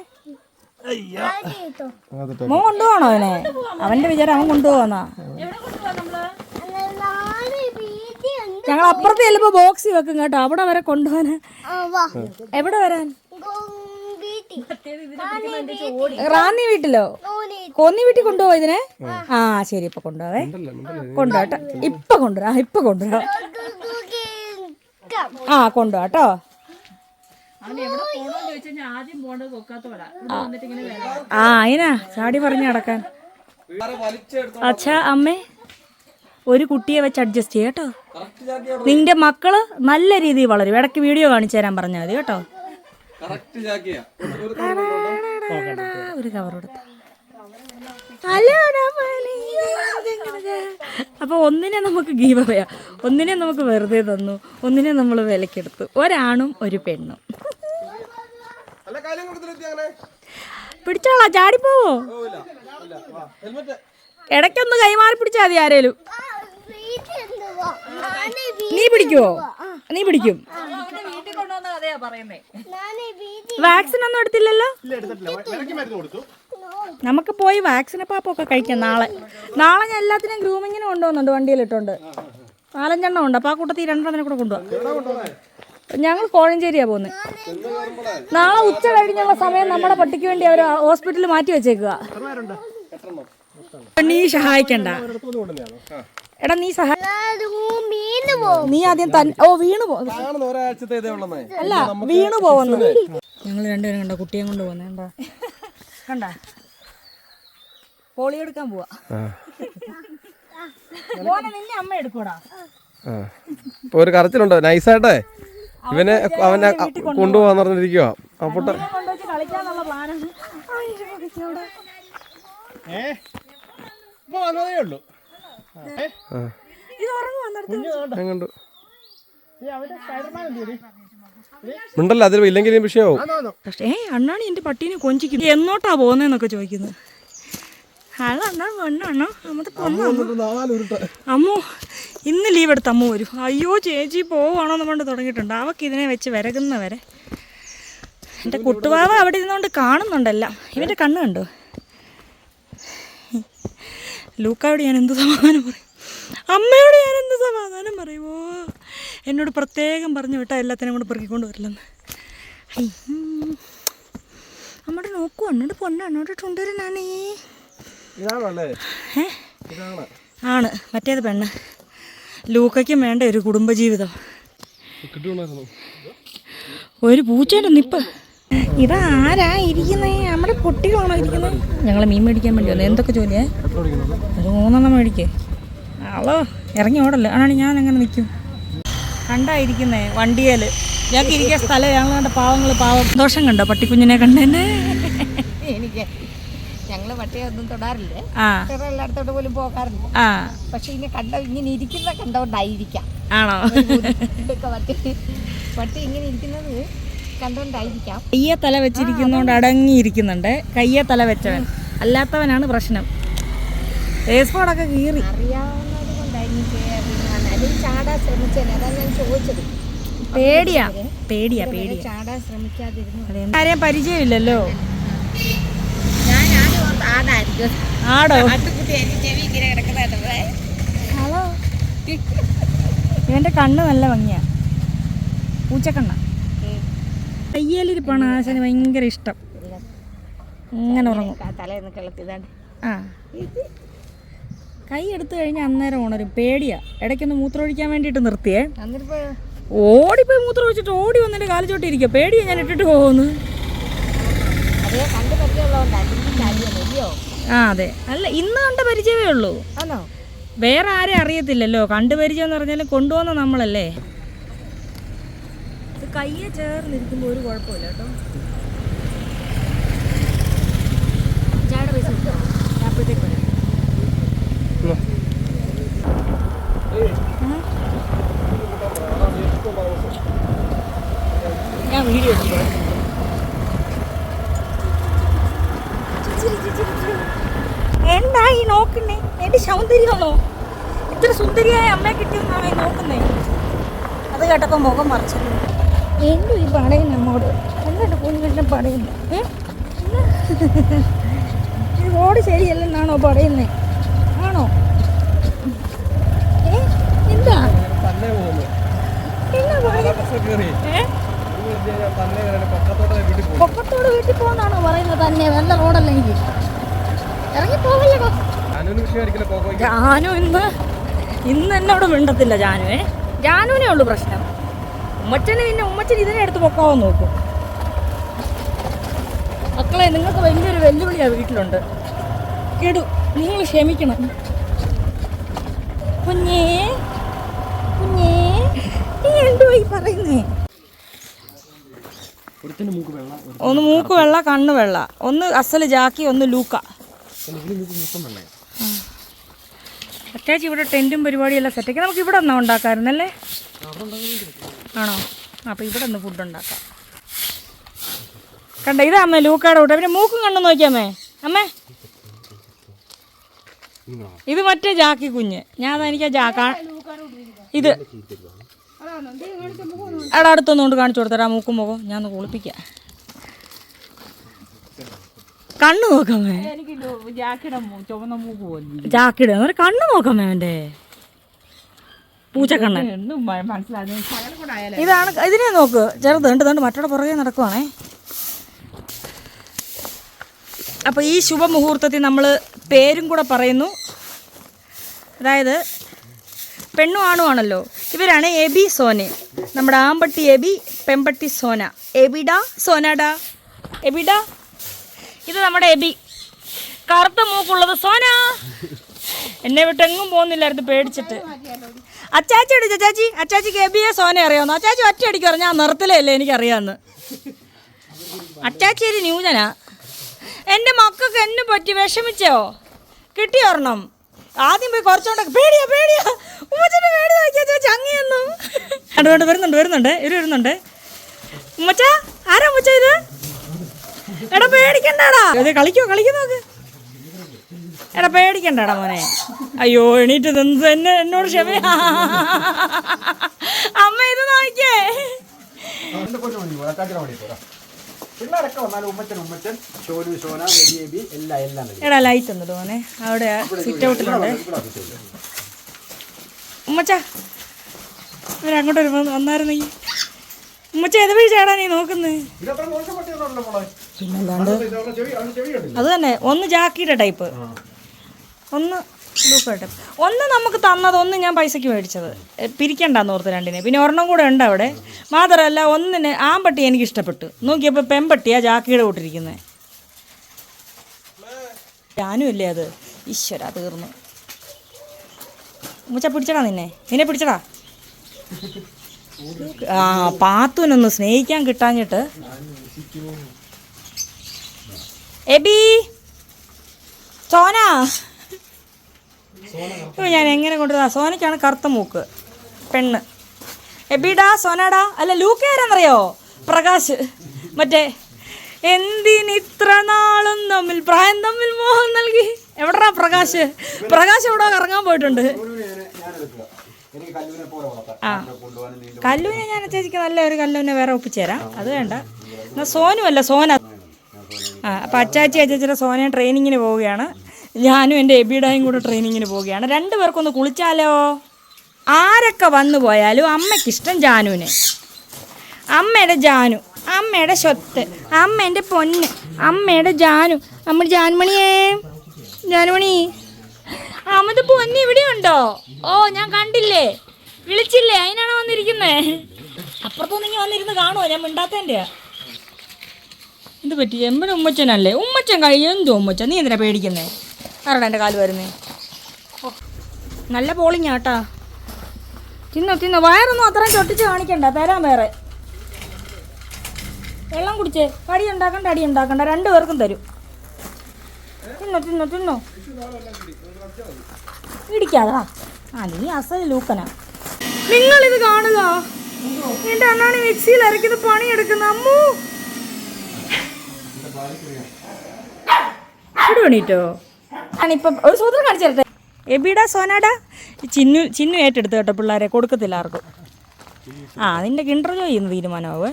മോൻ കൊണ്ടുപോകണോ അവനെ? അവന്റെ വിചാരം അവൻ കൊണ്ടുപോകാന്നാ. ഞങ്ങൾ അപ്പുറത്ത് ചെല്ലുമ്പോ ബോക്സ് വെക്കും കേട്ടോ. അവിടെ വരെ കൊണ്ടുപോകാൻ. എവിടെ വരാൻ? റാന്നി വീട്ടിലോ? കോന്നി വീട്ടിൽ കൊണ്ടുപോവാ ഇതിനെ? ആ ശരി, ഇപ്പൊ കൊണ്ടുപോവേ. കൊണ്ടുപോട്ടെ. ഇപ്പൊ കൊണ്ടുവരാ. ആ കൊണ്ടുപോട്ടോ. ആ അതിനാ ചാടി പറഞ്ഞു നടക്കാൻ. അച്ഛാ അമ്മേ, ഒരു കുട്ടിയെ വെച്ച് അഡ്ജസ്റ്റ് ചെയ്യട്ടോ. നിന്റെ മക്കള് നല്ല രീതിയിൽ വളരും. ഇടയ്ക്ക് വീഡിയോ കാണിച്ചു തരാൻ പറഞ്ഞാൽ മതി കേട്ടോ. ഒരു കവർ കൊടുത്ത. അപ്പൊ ഒന്നിനെ നമുക്ക് ഗീവ് അവേ, ഒന്നിനെ നമുക്ക് വെറുതെ തന്നു, ഒന്നിനെ നമ്മൾ വിലക്കെടുത്തു. ഒരാണും ഒരു പെണ്ണും. പിടിച്ചോളാ, ചാടിപ്പോവോ? ഇടയ്ക്കൊന്ന് കൈമാറി പിടിച്ചാൽ മതി ആരേലും. നീ പിടിക്കുവോ? നീ പിടിക്കും. വാക്സിൻ ഒന്നും എടുത്തില്ലല്ലോ. നമുക്ക് പോയി വാക്സിൻ പാപ്പൊക്കെ കഴിക്കാം നാളെ. ഞാൻ എല്ലാത്തിനും ഗ്രൂമിങ്ങിന് കൊണ്ടുപോകുന്നുണ്ട്. വണ്ടിയിലിട്ടുണ്ട് 4-5 എണ്ണം ഉണ്ട്. അപ്പൊ ആ കൂട്ടത്തിൽ 2 എണ്ണത്തിനെ കൂടെ കൊണ്ടുപോകാം. ഞങ്ങൾ കോഴഞ്ചേരിയാ പോകുന്നത്. നാളെ ഉച്ച കഴിഞ്ഞുള്ള സമയം നമ്മുടെ പട്ടിക്ക് വേണ്ടി അവർ ഹോസ്പിറ്റലിൽ മാറ്റി വെച്ചേക്കുക. നീ സഹായിക്കണ്ട. എടാ നീ നീ ആദ്യം വീണു പോകും. അല്ല വീണു പോകുന്നു. ഞങ്ങൾ 2 പേരും കണ്ട കുട്ടിയെ കൊണ്ട് പോകുന്ന കണ്ട പോളിയോ എടുക്കാൻ പോവാ. നിന്നെ അമ്മ എടുക്കൂടാ. ഇപ്പൊ ഒരു കരച്ചിലുണ്ടോ നൈസായിട്ടെ? ഇവനെ അവനെ കൊണ്ടുപോകാന്ന് പറഞ്ഞിരിക്കുവാ. അപ്പോട്ടെ കളിക്കാന്നുള്ള പ്ലാനാണ്. കണ്ടു. ഉണ്ടല്ലോ അതിൽ ഇല്ലെങ്കിൽ വിഷയമാവും. പക്ഷേ അണ്ണാണ് എൻ്റെ പട്ടീനെ കൊഞ്ചിക്കും. എന്നോട്ടാ പോകുന്നതെന്നൊക്കെ ചോദിക്കുന്നത്. ഹലോ അണ്ണാ അണ്ണാ നമ്മുടെ അമ്മോ ഇന്ന് ലീവ് എടുത്ത് അമ്മ വരും. അയ്യോ ചേച്ചി പോവാണോന്ന് കൊണ്ട് തുടങ്ങിയിട്ടുണ്ട്. അവൾക്ക് ഇതിനെ വെച്ച് വിരകുന്ന വരെ. എൻ്റെ കുട്ടുവാവ അവിടെ ഇരുന്നുകൊണ്ട് കാണുന്നുണ്ടെല്ലാം. ഇവൻ്റെ കണ്ണ് കണ്ടോ? ലൂക്കായോട് ഞാൻ എന്ത് സമാധാനം പറയും, അമ്മയോട് ഞാൻ എന്ത് സമാധാനം പറയുമോ? എന്നോട് പ്രത്യേകം പറഞ്ഞു വിട്ടാൽ എല്ലാത്തിനും കൂടെ പെറുക്കിക്കൊണ്ട് വരില്ലെന്ന്. നമ്മുടെ നോക്കൂ അണ്ണോട് പൊണ്ണോട് കൊണ്ടുവരാനാണേ. ആണ് മറ്റേത് പെണ്ണ്. ലൂക്കയ്ക്കും വേണ്ട ഒരു കുടുംബജീവിതം. ഒരു പൂച്ചയുടെ നിപ്പ്. ഇതാരാ ഇരിക്കുന്നേ? നമ്മുടെ കുട്ടികളാണോ ഇരിക്കുന്നത്? ഞങ്ങൾ മീൻ മേടിക്കാൻ വേണ്ടി വന്നു. എന്തൊക്കെ ജോലിയേ? ഒരു 3 മേടിക്കേ. ആളോ ഇറങ്ങി ഓടല്ലേ ആണാണ്. ഞാൻ എങ്ങനെ നിൽക്കും? കണ്ടായിരിക്കുന്നേ വണ്ടിയേൽ. ഞങ്ങൾക്ക് ഇരിക്കാൻ സ്ഥലം. ഞങ്ങൾ കണ്ട പാവങ്ങൾ പാവം. ദോഷം കണ്ടോ പട്ടിക്കുഞ്ഞിനെ കണ്ടെന്നെ? എനിക്ക് ഞങ്ങള് പട്ടിയെ ഒന്നും തൊടാറില്ലേ, ആ എല്ലായിടത്തോട്ട് പോലും പോകാറില്ല. ആ പക്ഷെ ഇങ്ങനെ ഇങ്ങനെ ഇരിക്കുന്ന കണ്ടോണ്ടായിരിക്കാം. ആണോ? പട്ടി ഇങ്ങനെ ഇരിക്കുന്നത് കണ്ടോണ്ടായിരിക്കാം. കയ്യെ തല വെച്ചിരിക്കുന്നോണ്ട് അടങ്ങിയിരിക്കുന്നുണ്ട്. കയ്യെ തല വെച്ചവൻ അല്ലാത്തവനാണ് പ്രശ്നം. ഫേസ്ബോർഡൊക്കെ കീറി. അറിയാവുന്നത് കൊണ്ടായിരിക്കും ചാടാൻ ശ്രമിച്ചത്. അതാ ഞാൻ ചോദിച്ചത്. പേടിയാ ചാടാൻ ശ്രമിക്കാതിരുന്നു. ആരെയും പരിചയമില്ലല്ലോ. ആടായിരിക്കും. ആടോ? ചെവി ഇങ്ങനെ കിടക്കുന്നതായിട്ട്. ഹലോ. ഇവന്റെ കണ്ണ് നല്ല ഭംഗിയാ. പൂച്ചക്കണ്ണ. കയ്യേലിരിപ്പാണ് ആശാന് ഭയങ്കര ഇഷ്ടം. ഇങ്ങനെ ഉറങ്ങും. തലേന്ന് കിളത്തിതാണ്. ആ കൈ എടുത്തു കഴിഞ്ഞാൽ അന്നേരം ഉണരും. പേടിയാ. ഇടയ്ക്കൊന്ന് മൂത്രമൊഴിക്കാൻ വേണ്ടിയിട്ട് നിർത്തിയേ. ഓടിപ്പോയി മൂത്രം ഒഴിച്ചിട്ട് ഓടി വന്നിട്ട് കാല് ചോട്ടിയിരിക്കുക. പേടിയാ ഞാൻ ഇട്ടിട്ട് പോകുന്നു. ആ അതെ. അല്ല ഇന്ന് കണ്ട പരിചയമേ ഉള്ളൂ. വേറെ ആരെയും അറിയത്തില്ലല്ലോ. കണ്ടു പരിചയം എന്ന് പറഞ്ഞാലും കൊണ്ടുപോകുന്ന നമ്മളല്ലേ. ഇത് കയ്യെ ചേർന്നിരിക്കുമ്പോൾ ഒരു കുഴപ്പമില്ല കേട്ടോ. ചായയുടെ പൈസ കിട്ടുമോ? അപ്പോഴത്തേക്ക് വരാം. ഞാൻ വീഡിയോ എടുത്തു. എന്താ ഈ നോക്കുന്നേ? എന്റെ സൗന്ദര്യമോ? ഇത്ര സുന്ദരിയായ അമ്മയെ കിട്ടിയെന്നാണോ ഈ നോക്കുന്നേ? അത് കേട്ടപ്പോൾ മുഖം മറിച്ചത്. എന്തോ ഈ പടയും നമ്മോട് എന്നിട്ട് കുഞ്ഞിനെ പടയുന്നു. ഈ റോഡ് ശരിയല്ലെന്നാണോ പറയുന്നേ? ആണോ? എന്താ പൊക്കത്തോട് വീട്ടിൽ പോകുന്നാണോ പറയുന്നത്? തന്നെ നല്ല റോഡല്ലെങ്കിൽ ഇറങ്ങി പോവല്ലോ. ജാനു ഇന്ന് എന്നോട് മിണ്ടത്തില്ല. ജാനുവിനേ ഉള്ളു പ്രശ്നം. ഉമ്മച്ചന് പിന്നെ ഉമ്മച്ചൻ ഇതിനെ എടുത്ത് പൊക്കാവാൻ നോക്കും. മക്കളെ നിങ്ങൾക്ക് വലിയൊരു വെല്ലുവിളിയാണ് വീട്ടിലുണ്ട്. കേടു നിങ്ങൾ ക്ഷമിക്കണം. കുഞ്ഞേ കുഞ്ഞേ നീ എന്തോ ഈ പറയുന്നേ? ഒന്ന് മൂക്ക് വെള്ള, കണ്ണ് വെള്ള, ഒന്ന് അസല് ജാക്കി, ഒന്ന് ലൂക്ക. അത്യാവശ്യം ഇവിടെ ടെൻറ്റും പരിപാടിയെല്ലാം സെറ്റാക്കി നമുക്ക് ഇവിടെ ഒന്നാ ഉണ്ടാക്കാമായിരുന്നല്ലേ? ആണോ? അപ്പോൾ ഇവിടെ ഒന്ന് ഫുഡ് ഉണ്ടാക്കാം. കണ്ട ഇതാ അമ്മേ ലൂക്കാടെ കൂട്ടെ. പിന്നെ മൂക്കും കണ്ണു നോക്കിയമ്മേ. അമ്മേ ഇത് മറ്റേ ജാക്കി കുഞ്ഞ്. ഞാൻ എനിക്ക് ജാക്കാ ഇത് അവിടെ അടുത്തൊന്നുകൊണ്ട് കാണിച്ചു കൊടുത്തരാ. മൂക്കും മുഖം ഞാൻ ഒന്ന് കുളിപ്പിക്കാം. കണ്ണ് നോക്കാമേ. ജാക്കിയുടെ എന്നൊരു കണ്ണ് നോക്കാമേ. അവൻ്റെ പൂച്ചക്കണ്ണൻ ഇതാണ്. ഇതിനെ നോക്ക് ചെറുത് കണ്ട് കണ്ട് മറ്റോടെ പുറകെ നടക്കുവാണേ. അപ്പോൾ ഈ ശുഭമുഹൂർത്തത്തിൽ നമ്മൾ പേരും കൂടെ പറയുന്നു. അതായത് പെണ്ണും ആണുമാണല്ലോ. ഇവരാണ് എബി സോന. നമ്മുടെ ആമ്പട്ടി എബി, പെമ്പട്ടി സോന. എബിഡാ സോനാഡാ. എബിഡാ ഇത് നമ്മുടെ എബി. കറുത്ത മൂക്കുള്ളത് സോന. എന്നെ വിട്ടെങ്ങും പോകുന്നില്ലായിരുന്നു പേടിച്ചിട്ട്. അച്ചാച്ചിയുടെ ചച്ചാച്ചി. അച്ചാച്ചിക്ക് എബിയെ സോന അറിയാവുന്നു. അച്ചാച്ചി ഒറ്റയടിക്ക് പറഞ്ഞാൽ ആ നിറത്തിലല്ലേ എനിക്കറിയാമെന്ന്. അച്ചാച്ചി ഒരു ന്യൂജനാ. എൻ്റെ മക്കൾക്ക് എന്നെ പറ്റി വിഷമിച്ചോ? കിട്ടിയോർണം ആദ്യം പോയി കുറച്ചോണ്ടൊക്കെ പേടിയാ ഉമ്മച്ചന്റെ പേടി നോക്കിയാ ചങ്ങിയൊന്നും. അതുകൊണ്ട് വരുന്നുണ്ട് ഇവര് വരുന്നുണ്ട്. ഉമ്മച്ച ആരാ ഉമ്മച്ച ഇത്? എടാ പേടിക്കണ്ടാടാ, ഇത് കളിക്കോ നോക്ക്. എടാ പേടിക്കണ്ടാടാ മോനെ. അയ്യോ എണീറ്റ് തന്നെ എന്നോട് ക്ഷമയാ. അമ്മ ഇത് നോക്കിയേ. എടാ ലൈറ്റ് ഒന്നിട്ട് മോനെ, അവിടെ സിറ്റ് ഔട്ടിലുണ്ട്. ഉമ്മച്ച ഇവരങ്ങോട്ട് വന്നായിരുന്നെങ്കിൽ. ഉമ്മച്ച ഏത് വഴി ചാടാ നീ നോക്കുന്നേ? പിന്നല്ലാണ്ട് അത് തന്നെ. ഒന്ന് ജാക്കിയുടെ ടൈപ്പ്, ഒന്ന് ലൂക്കയുടെ ടൈപ്പ്. ഒന്ന് നമുക്ക് തന്നത്, ഒന്ന് ഞാൻ പൈസക്ക് മേടിച്ചത്. പിരിക്കണ്ടെന്ന് ഓർത്ത് രണ്ടിനെ. പിന്നെ ഒരെണ്ണം കൂടെ ഉണ്ട് അവിടെ. മാത്രമല്ല ഒന്നിന് ആമ്പട്ടി എനിക്ക് ഇഷ്ടപ്പെട്ടു. നോക്കിയപ്പോൾ പെമ്പട്ടിയാ ജാക്കിയുടെ കൂട്ടിരിക്കുന്നത്. ഞാനും അല്ലേ അത്. ഈശ്വര തീർന്നു. ഉമ്മച്ച പിടിച്ചടാ, നിന്നെ പിടിച്ചടാ. ആ പാത്തുവിനൊന്ന് സ്നേഹിക്കാൻ കിട്ടാഞ്ഞിട്ട്. എബി സോന, ഞാൻ എങ്ങനെ കൊണ്ടുവരാ? സോനയ്ക്കാണ് കറുത്ത മൂക്ക്, പെണ്ണ്. എബിടാ സോനടാ. അല്ല ലൂക്കയാരെന്നറിയോ? പ്രകാശ്. മറ്റേ എന്തിനിത്ര നാളും തമ്മിൽ പ്രായം തമ്മിൽ മോഹം നൽകി. എവിടാ പ്രകാശ് എവിടോ കറങ്ങാൻ പോയിട്ടുണ്ട്. ആ കല്ലുവിനെ ഞാൻ ചേച്ചിക്ക് നല്ല ഒരു കല്ലുവിനെ വേറെ ഒപ്പിച്ചുതരാം. അത് വേണ്ട. എന്നാൽ സോനുമല്ല സോന. ആ അപ്പം അച്ചാച്ചിയുടെ സോനയും ട്രെയിനിങ്ങിന് പോവുകയാണ്. ഞാനും എൻ്റെ എബിയുടെയും കൂടെ ട്രെയിനിങ്ങിന് പോവുകയാണ്. 2 പേർക്കൊന്ന് കുളിച്ചാലോ? ആരൊക്കെ വന്നു പോയാലും അമ്മയ്ക്കിഷ്ടം ജാനുവിനെ. അമ്മയുടെ ജാനു, അമ്മയുടെ സ്വത്ത്, അമ്മേൻ്റെ പൊന്ന്, അമ്മയുടെ ജാനു. നമ്മുടെ ജാനുമണി അമ്മത് പൊന്നി ഇവിടെ ഉണ്ടോ? ഓ ഞാൻ കണ്ടില്ലേ, വിളിച്ചില്ലേ, അതിനാണോ വന്നിരിക്കുന്നേ? അപ്പുറത്തൊന്നിങ്ങി വന്നിരുന്ന് കാണുമോ? ഞാൻ മിണ്ടാത്തതിൻ്റെ. എന്ത് പറ്റി? എമ്മടെ ഉമ്മച്ചനല്ലേ? ഉമ്മച്ചൻ കഴിയുമെന്തോ ഉമ്മച്ചൻ. നീ എന്തിനാ പേടിക്കുന്നേ? ആരുടെ എൻ്റെ കാല് വരുന്നേ? ഓ നല്ല പോളിങ്ങാ കേട്ടാ. തിന്നോ വയറൊന്നും അത്രയും ചൊട്ടിച്ച് കാണിക്കണ്ട. തരാൻ വേറെ വെള്ളം കുടിച്ചേ. അടി ഉണ്ടാക്കണ്ട 2 പേർക്കും തരും. തിന്നോ ഇടിക്കാതാ. ആ നീ അസൽ ലൂക്കനാ. നിങ്ങളിത് കാണുക. എൻ്റെ അണ്ണാണ് മിക്സിയിൽ അരക്കുന്ന പണിയെടുക്കുന്ന അമ്മൂ. ഇവിടെ വേണീട്ടോ. ഞാനിപ്പം ഒരു സൂത്രം കാണിച്ചു തരട്ടെ. എബിടാ സോനാടാ. ചിന്നു ഏറ്റെടുത്ത് കേട്ടോ. പിള്ളേരെ കൊടുക്കത്തില്ല ആർക്കും. ആ നിൻ്റെ കിണ്ടർജോ ചെയ്യുന്ന തീരുമാനമാവേ.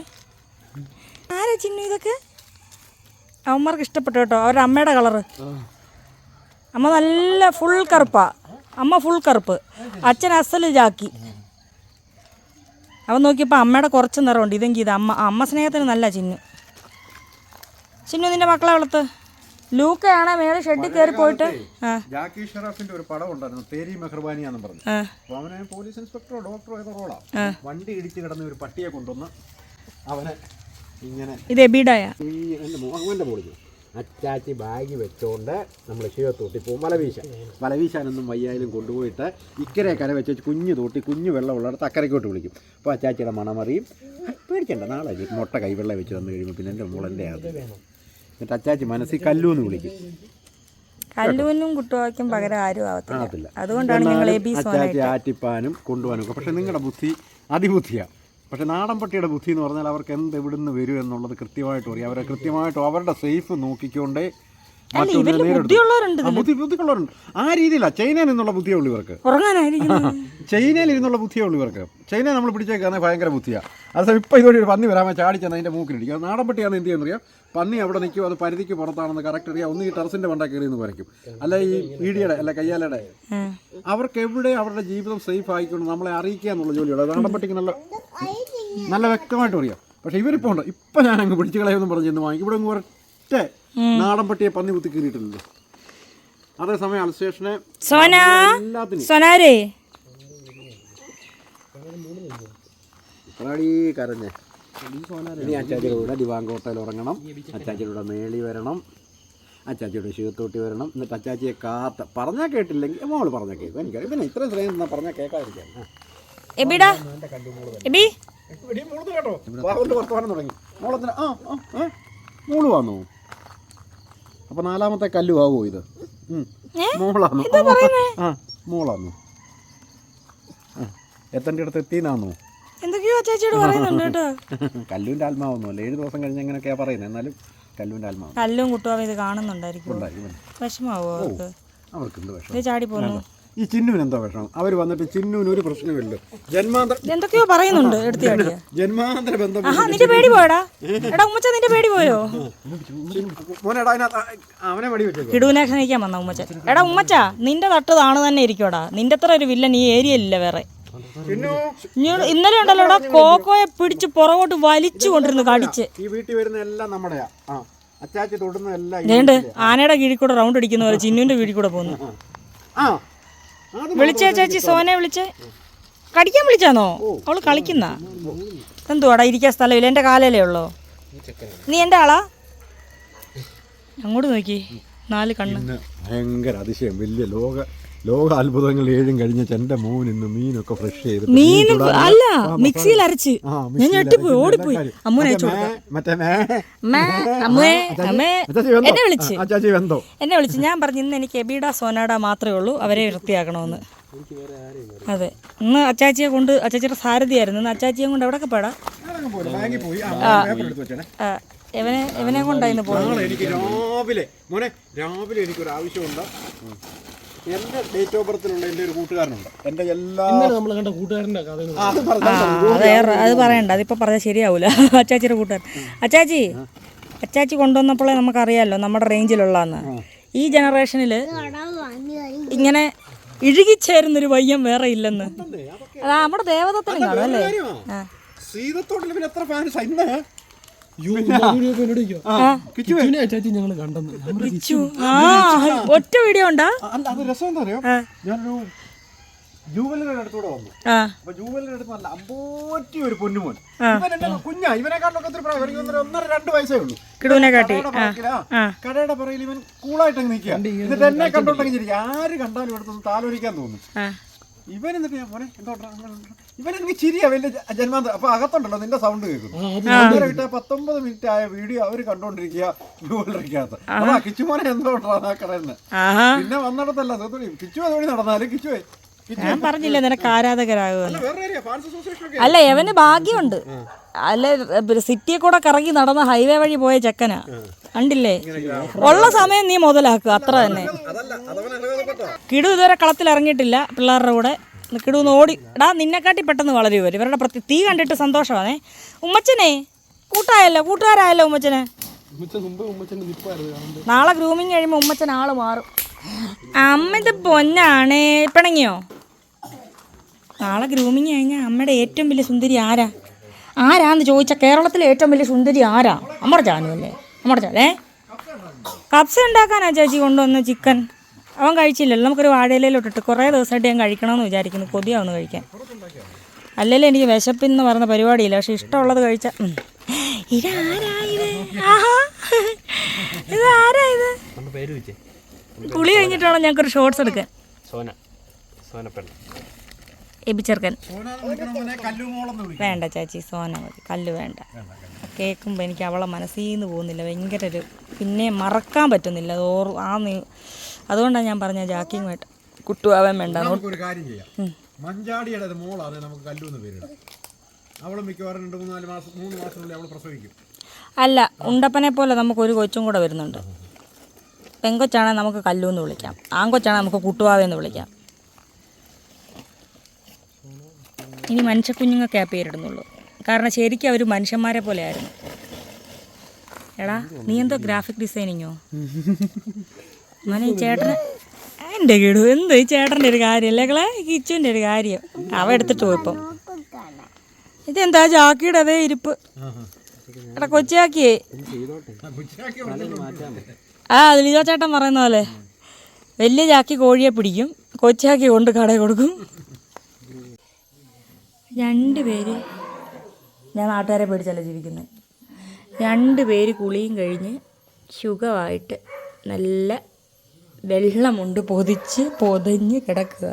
ആരാ ചിന്നു ഇതൊക്കെ? അവന്മാർക്ക് ഇഷ്ടപ്പെട്ടു കേട്ടോ. അവരുടെ അമ്മയുടെ കളറ്. അമ്മ നല്ല ഫുൾ കറുപ്പാ. അമ്മ ഫുൾ കറുപ്പ്, അച്ഛൻ അസല് ജാക്കി. അവൻ നോക്കിയപ്പോൾ അമ്മയുടെ കുറച്ച് നിറമുണ്ട്. ഇതെങ്കിൽ ഇത് അമ്മ സ്നേഹത്തിന് നല്ല. ചിന്നു നിൻ്റെ മക്കളെ വളർത്ത്. ലൂക്കയാണ് മേലെ ഷെഡിൽ കയറി പോയിട്ട്. ജാക്കി ഷെറാഫിന്റെ ഒരു പടം ഉണ്ടായിരുന്നു, തേരി മെഹർബാനിയാന്ന് പറഞ്ഞു. അപ്പൊ അവനെ പോലീസ് ഇൻസ്പെക്ടറോ ഡോക്ടറോ ഏതോ റോളാ. വണ്ടി ഇടിച്ച് കിടന്ന ഒരു പട്ടിയെ കൊണ്ടുവന്ന് അവനെ ഇങ്ങനെ. ഇത് എബിഡായ മോഹന്റെ മോളിൽ അച്ചാച്ചി ബാഗ് വെച്ചോണ്ട് നമ്മൾ ശിവത്തോട്ടി പോകും വലവീശാനൊന്നും വയ്യായാലും കൊണ്ടുപോയിട്ട് ഇക്കരെ കര വെച്ച് കുഞ്ഞു തോട്ടി കുഞ്ഞു വെള്ളം ഉള്ളിടത്ത് അക്കരയ്ക്കോട്ട് വിളിക്കും. അപ്പോൾ അച്ചാച്ചിയുടെ മണമറിയും. പേടിക്കണ്ട, നാളെ മുട്ട കൈവെള്ളം വെച്ച് തന്നു കഴിയുമ്പോൾ പിന്നെ എൻ്റെ മോളെൻ്റെ അത്. എന്നിട്ട് അച്ചാച്ചി മനസ്സിൽ കല്ലു എന്ന് വിളിക്കും. കല്ലുവിനും കുട്ടുവാക്കും പകരം ആരും ആവത്തില്ല. അതുകൊണ്ടാണ് നിങ്ങൾ അച്ചാച്ചി ആറ്റിപ്പാനും കൊണ്ടുപോകാനും. പക്ഷെ നിങ്ങളുടെ ബുദ്ധി അതിബുദ്ധിയാണ്. പക്ഷെ നാടൻ പട്ടിയുടെ ബുദ്ധി എന്ന് പറഞ്ഞാൽ അവർക്ക് എന്ത് എവിടുന്ന് വരും എന്നുള്ളത് കൃത്യമായിട്ട് അറിയാം. അവരെ കൃത്യമായിട്ടും അവരുടെ സേഫ് നോക്കിക്കൊണ്ടേ ബുദ്ധിയുള്ളവരുണ്ട്. ആ രീതിയിലാണ്. ചൈനയിൽ നിന്നുള്ള ബുദ്ധിയേ ഉള്ളൂ ഇവർക്ക്. ചൈനയിൽ ഇരുന്നുള്ള ബുദ്ധിയേ ഉള്ളൂ ഇവർക്ക്. ചൈന നമ്മൾ പിടിച്ചേക്കാണെങ്കിൽ ഭയങ്കര ബുദ്ധിയാണ്. അതേസമയം ഇപ്പോൾ ഇതോടെ ഒരു പന്നി വരാൻ ചാടിച്ചെന്ന് അതിൻ്റെ മൂക്കിലിടിക്കും. അത് നാടൻ പട്ടിയാണ് എന്ത് ചെയ്യുന്നറിയാം. പന്നി അവിടെ നിൽക്കും, അത് പരിധിക്ക് പുറത്താണെന്ന് കറക്റ്റ് അറിയാം. ഒന്ന് ഈ ടെറസിൻ്റെ മണ്ട കയറി എന്ന് വരയ്ക്കും, അല്ല ഈ പീടിയുടെ അല്ല കയ്യാലയുടെ. അവർക്ക് എവിടെ അവരുടെ ജീവിതം സേഫ് ആയിക്കൊണ്ട് നമ്മളെ അറിയിക്കുക എന്നുള്ള ജോലിയുള്ളത് നാടൻ പട്ടിക്ക് നല്ല വ്യക്തമായിട്ട് അറിയാം. പക്ഷെ ഇവരിപ്പോൾ ഉണ്ട്. ഇപ്പം ഞാൻ അങ്ങ് പിടിച്ചു കളയുമെന്ന് പറഞ്ഞ് ചെന്ന് വാങ്ങിക്കും. ഇവിടെ ഒറ്റ നാടൻ പട്ടിയെ പന്നി കുത്തി കയറിയിട്ടില്ലല്ലോ. അതേസമയം അൽസ്റ്റേഷനെ കരഞ്ഞേ. ഇനി അച്ചാച്ചിയുടെ കൂടെ ദിവാങ്കോട്ടയിൽ ഉറങ്ങണം, അച്ചാച്ചിയുടെ കൂടെ മേളി വരണം, അച്ചാച്ചിയുടെ ശിവത്തോട്ടി വരണം. എന്നിട്ട് അച്ചാച്ചിയെ കാത്ത പറഞ്ഞാൽ കേട്ടില്ലെങ്കിൽ മോള് പറഞ്ഞാൽ കേൾക്കും. എനിക്കറിയാം. പിന്നെ ഇത്രയും സ്നേഹം പറഞ്ഞാൽ കേൾക്കാതിരിക്കാൻ. വർത്തമാനം തുടങ്ങി. മോളെന്തിനാ മോള് വന്നു. അപ്പോൾ 4ാമത്തെ കല്ലു ആവുമോ ഇത്? മോളാന്നു. ആ മോളാന്നു. എത്തേണ്ട അടുത്ത് എത്തിന്നാന്നോ? എന്തൊക്കെയോ ചേച്ചിയോട് പറയുന്നുണ്ട് കേട്ടോ. കല്ലൂൻ്റെ ആത്മാവൊന്നുമല്ല, 7 ദിവസം കഴിഞ്ഞ് എങ്ങനെയൊക്കെയാ പറയുന്നത്, എന്നാലും കല്ലൂൻ്റെ ആത്മാവ്. കല്ലും കുട്ടുവാവും ഇത് കാണുന്നുണ്ടായിരിക്കും. വിഷമാവോ അവർക്ക്? അവർക്കുണ്ട് വിഷമം. ഇത് ചാടി പോന്നു. ഈ ചിന്നുവിന് എന്താ വിഷമം? അവർ വന്നിട്ട് ചിന്നുവിന് ഒരു പ്രശ്നമില്ല. എന്തൊക്കെയോ പറയുന്നുണ്ട് എടുത്തിയാടിയ ജന്മാന്തര ബന്ധം. നിന്റെ പേടി പോയടാ? എടാ ഉമ്മച്ച നിന്റെ പേടി പോയോ? അവനെ വടി വെച്ചു കിടുവിനെ ക്ഷണിക്കാൻ വന്ന ഉമ്മച്ച. എടാ ഉമ്മച്ച നിന്റെ തട്ട് താണ് തന്നെ ഇരിക്കോടാ. നിന്റെ അത്ര ഒരു വില്ലൻ ഈ ഏരിയയിലില്ല വേറെ. ഇന്നലെ ഉണ്ടല്ലോടാ കോക്കോയെ പിടിച്ച് പുറകോട്ട് വലിച്ചു കൊണ്ടിരുന്നു കടിച്ച്. ഈ വീട്ടിൽ വരുന്ന എല്ലാം നമ്മുടെയാ. അച്ചാച്ചി തൊടുന്നതെല്ലാം വേണ്ട ആനയുടെ കീഴിൽ കൂടെ റൗണ്ട് അടിക്കുന്ന പോലെ ചിന്നുവിന്റെ വീട്ടിൽ കൂടെ പോകുന്നു. വിളിച്ചേ ചേച്ചി സോനെ വിളിച്ചേ. കടിക്കാൻ വിളിച്ചാന്നോ? അവള് കളിക്കുന്ന എന്തുവാടാ? ഇരിക്കാൻ സ്ഥലമില്ല, എന്റെ കാലല്ലേ ഉള്ളോ? നീ എന്റെ ആളാ? അങ്ങോട്ട് നോക്കി 4 കണ്ണ്. ഭയങ്കര അതിശയം. വലിയ ലോക അത്ഭുതങ്ങൾ 7 കഴിഞ്ഞ എന്റെ മോൻ ഇന്ന് മീനൊക്കെ ഫ്രഷ് ചെയ്ത് മീൻ അല്ല മിക്സിയിൽ അരച്ച് ഞാൻ ഞെട്ടിപ്പോയി ഓടിപ്പോയി. അമ്മൂനെ അയച്ചു എന്നെ വിളിച്ച് ഞാൻ പറഞ്ഞു ഇന്ന് എനിക്ക് എബിഡ സോനാഡ മാത്രമേ ഉള്ളൂ, അവരെ വൃത്തിയാക്കണമെന്ന്. അതെ ഇന്ന് അച്ചാച്ചിയെ കൊണ്ട്, അച്ചാച്ചിയുടെ സാരഥിയായിരുന്നു ഇന്ന്. അച്ചാച്ചിയെ കൊണ്ട് എവിടെയൊക്കെ പേടാ ഇവനെ കൊണ്ടായിരുന്നു പോയത്. എനിക്ക് രാവിലെ എനിക്കൊരു ആവശ്യമുണ്ട്. എന്റെ ഡേറ്റ് ഓഫ് ബർത്തിലുള്ള എൻ്റെ ഒരു കൂട്ടുകാരനുണ്ട്. എൻ്റെ എല്ലാ അത് പറയണ്ട, അതിപ്പോൾ പറഞ്ഞാൽ ശരിയാവൂല. അച്ചാച്ചിയുടെ കൂട്ടുകാരൻ അച്ചാച്ചി കൊണ്ടുവന്നപ്പോഴേ നമുക്കറിയാമല്ലോ നമ്മുടെ റേഞ്ചിലുള്ളതെന്ന്. ഈ ജനറേഷനിൽ ഇങ്ങനെ ഇഴുകിച്ചേരുന്നൊരു വയ്യം വേറെ ഇല്ലെന്ന്. അതാ നമ്മുടെ ദേവദത്തനും കാണും അല്ലേ? ഒറ്റ വീഡിയോ ഉണ്ടാ. അത് രസം എന്താ അറിയോ? ഞാനൊരു ജൂവലറിയുടെ അടുത്തൂടെ വന്നു. അപ്പൊ ജൂവലറിയുടെ അടുത്ത് നല്ല അമ്പോറ്റി ഒരു പൊന്നുമോൻ. കുഞ്ഞാ, ഇവനെക്കാട്ടിലൊക്കെ 1.5-2 വയസ്സേ ഉള്ളൂ. കടയുടെ പറയിൽ ഇവൻ കൂളായിട്ട് നിൽക്കുക. എന്നിട്ട് എന്നെ കണ്ടോണ്ടെങ്കിൽ ആര് കണ്ടാലും എടുത്തൊന്ന് താലോലിക്കാൻ തോന്നും. ഇവൻ എന്നിട്ട് ഞാൻ മോനെ എന്തോട്ടാ ഇവനെനിക്ക് ചിരിയാ വലിയ ജന്മാന്തര. അപ്പൊ അകത്തുണ്ടല്ലോ നിന്റെ സൗണ്ട് കേൾക്കുന്നു. 19 മിനിറ്റ് ആയ വീഡിയോ അവര് കണ്ടോണ്ടിരിക്കുക ജൂവലറിക്കകത്ത്. അതാ കിച്ചുമോനെ എന്തോട്ടാ കടന്ന്. പിന്നെ വന്നിടത്തല്ല കിച്ചു അതുവഴി നടന്നാലും കിച്ചുവേ ഞാൻ പറഞ്ഞില്ലേ നിനക്ക് ആരാധകരാകുമെന്ന്. അല്ല എവന് ഭാഗ്യമുണ്ട്. അല്ല സിറ്റിയെ കൂടെ കറങ്ങി നടന്ന ഹൈവേ വഴി പോയ ചെക്കനാ. കണ്ടില്ലേ? ഉള്ള സമയം നീ മുതലാക്കുക, അത്ര തന്നെ. കിടു ഇതുവരെ കളത്തിൽ ഇറങ്ങിയിട്ടില്ല പിള്ളേരുടെ കൂടെ. കിടു ഓടി എടാ നിന്നെക്കാട്ടി പെട്ടെന്ന് വളരും ഇവർ. ഇവരുടെ തീ കണ്ടിട്ട് സന്തോഷമാണേ. ഉമ്മച്ചനെ കൂട്ടുകാരായല്ലോ ഉമ്മച്ചനെ. നാളെ ഗ്രൂമിങ് കഴിയുമ്പോൾ ഉമ്മച്ചൻ ആള് മാറും. അമ്മ ഇത് പൊന്നാണേ. പിണങ്ങിയോ? നാളെ ഗ്രൂമിങ് കഴിഞ്ഞാൽ അമ്മയുടെ ഏറ്റവും വലിയ സുന്ദരി ആരാന്ന് ചോദിച്ചാൽ കേരളത്തിലെ ഏറ്റവും വലിയ സുന്ദരി ആരാ? നമ്മുടെ ചാനു അല്ലേ? നമ്മുടെ ചാനേ കപ്സ ഉണ്ടാക്കാനാ ചേച്ചി കൊണ്ടുവന്ന് ചിക്കൻ. അവൻ കഴിച്ചില്ലല്ലോ. നമുക്കൊരു വാഴയിലോട്ടിട്ട് കുറേ ദിവസമായിട്ട് ഞാൻ കഴിക്കണമെന്ന് വിചാരിക്കുന്നു. കൊതിയാവുന്നു കഴിക്കാൻ. അല്ലെങ്കിലും എനിക്ക് വിശപ്പെന്ന് പറഞ്ഞ പരിപാടിയില്ല. പക്ഷെ ഇഷ്ടമുള്ളത് കഴിച്ചാൽ ഇതാരാ കുളി കഴിഞ്ഞിട്ടാണോ ഞങ്ങൾക്കൊരു ഷോർട്സ് എടുക്കാൻ? എബിച്ചെറുക്കൻ വേണ്ട ചേച്ചി, സോന മതി. കല്ല് വേണ്ട. കേൾക്കുമ്പോൾ എനിക്ക് അവളെ മനസ്സിൽ നിന്ന് പോകുന്നില്ല. ഭയങ്കര ഒരു പിന്നെ മറക്കാൻ പറ്റുന്നില്ല. അതുകൊണ്ടാണ് ഞാൻ പറഞ്ഞ ജാക്കിങ്ങുമായിട്ട് കുട്ടുവാവാൻ വേണ്ട. നമുക്കൊരു കാര്യം ചെയ്യാം. മഞ്ചാടിയുടെ മോളാണ് നമുക്ക് കല്ലൂന്ന് പേരിടാം. അവൾ മിക്കവാറും 3 മാസത്തിനുള്ളിൽ അവൾ പ്രസവിക്കും. അല്ല ഉണ്ടപ്പനെ പോലെ നമുക്കൊരു കൊച്ചും കൂടെ വരുന്നുണ്ട്. പെങ്കൊച്ചാണെങ്കിൽ നമുക്ക് കല്ലൂന്ന് വിളിക്കാം, ആങ്കൊച്ചാണെങ്കിൽ നമുക്ക് കുട്ടുവാവെന്ന് വിളിക്കാം. ഇനി മനുഷ്യക്കുഞ്ഞുങ്ങൾക്ക് ആ പേരിടുന്നുള്ളൂ. കാരണം ശരിക്കും അവർ മനുഷ്യന്മാരെ പോലെ ആയിരുന്നു. എടാ നീ എന്തോ ഗ്രാഫിക് ഡിസൈനിങ്ങോ? അങ്ങനെ ഈ ചേട്ടന് എൻ്റെ കിടു എന്തോ ഈ ചേട്ടൻ്റെ ഒരു കാര്യം അല്ലേക്കളെ കിച്ചുവിൻ്റെ ഒരു കാര്യം. അവ എടുത്തിട്ട് പോയിപ്പം ഇതെന്താ ജാക്കിയുടെ അതേ ഇരിപ്പ്. എടാ കൊച്ചിയാക്കിയേ. ലിജോ ചേട്ടൻ പറയുന്ന പോലെ വലിയ ചാക്കി കോഴിയെ പിടിക്കും, കൊച്ചാക്കി കൊണ്ട് കടയിൽ കൊടുക്കും. 2 പേര് ഞാൻ നാട്ടുകാരെ പേടിച്ചല്ല ജീവിക്കുന്നത്. 2 പേര് കുളിയും കഴിഞ്ഞ് സുഖമായിട്ട് നല്ല വെള്ളമുണ്ട് പൊതിഞ്ഞ് കിടക്കുക.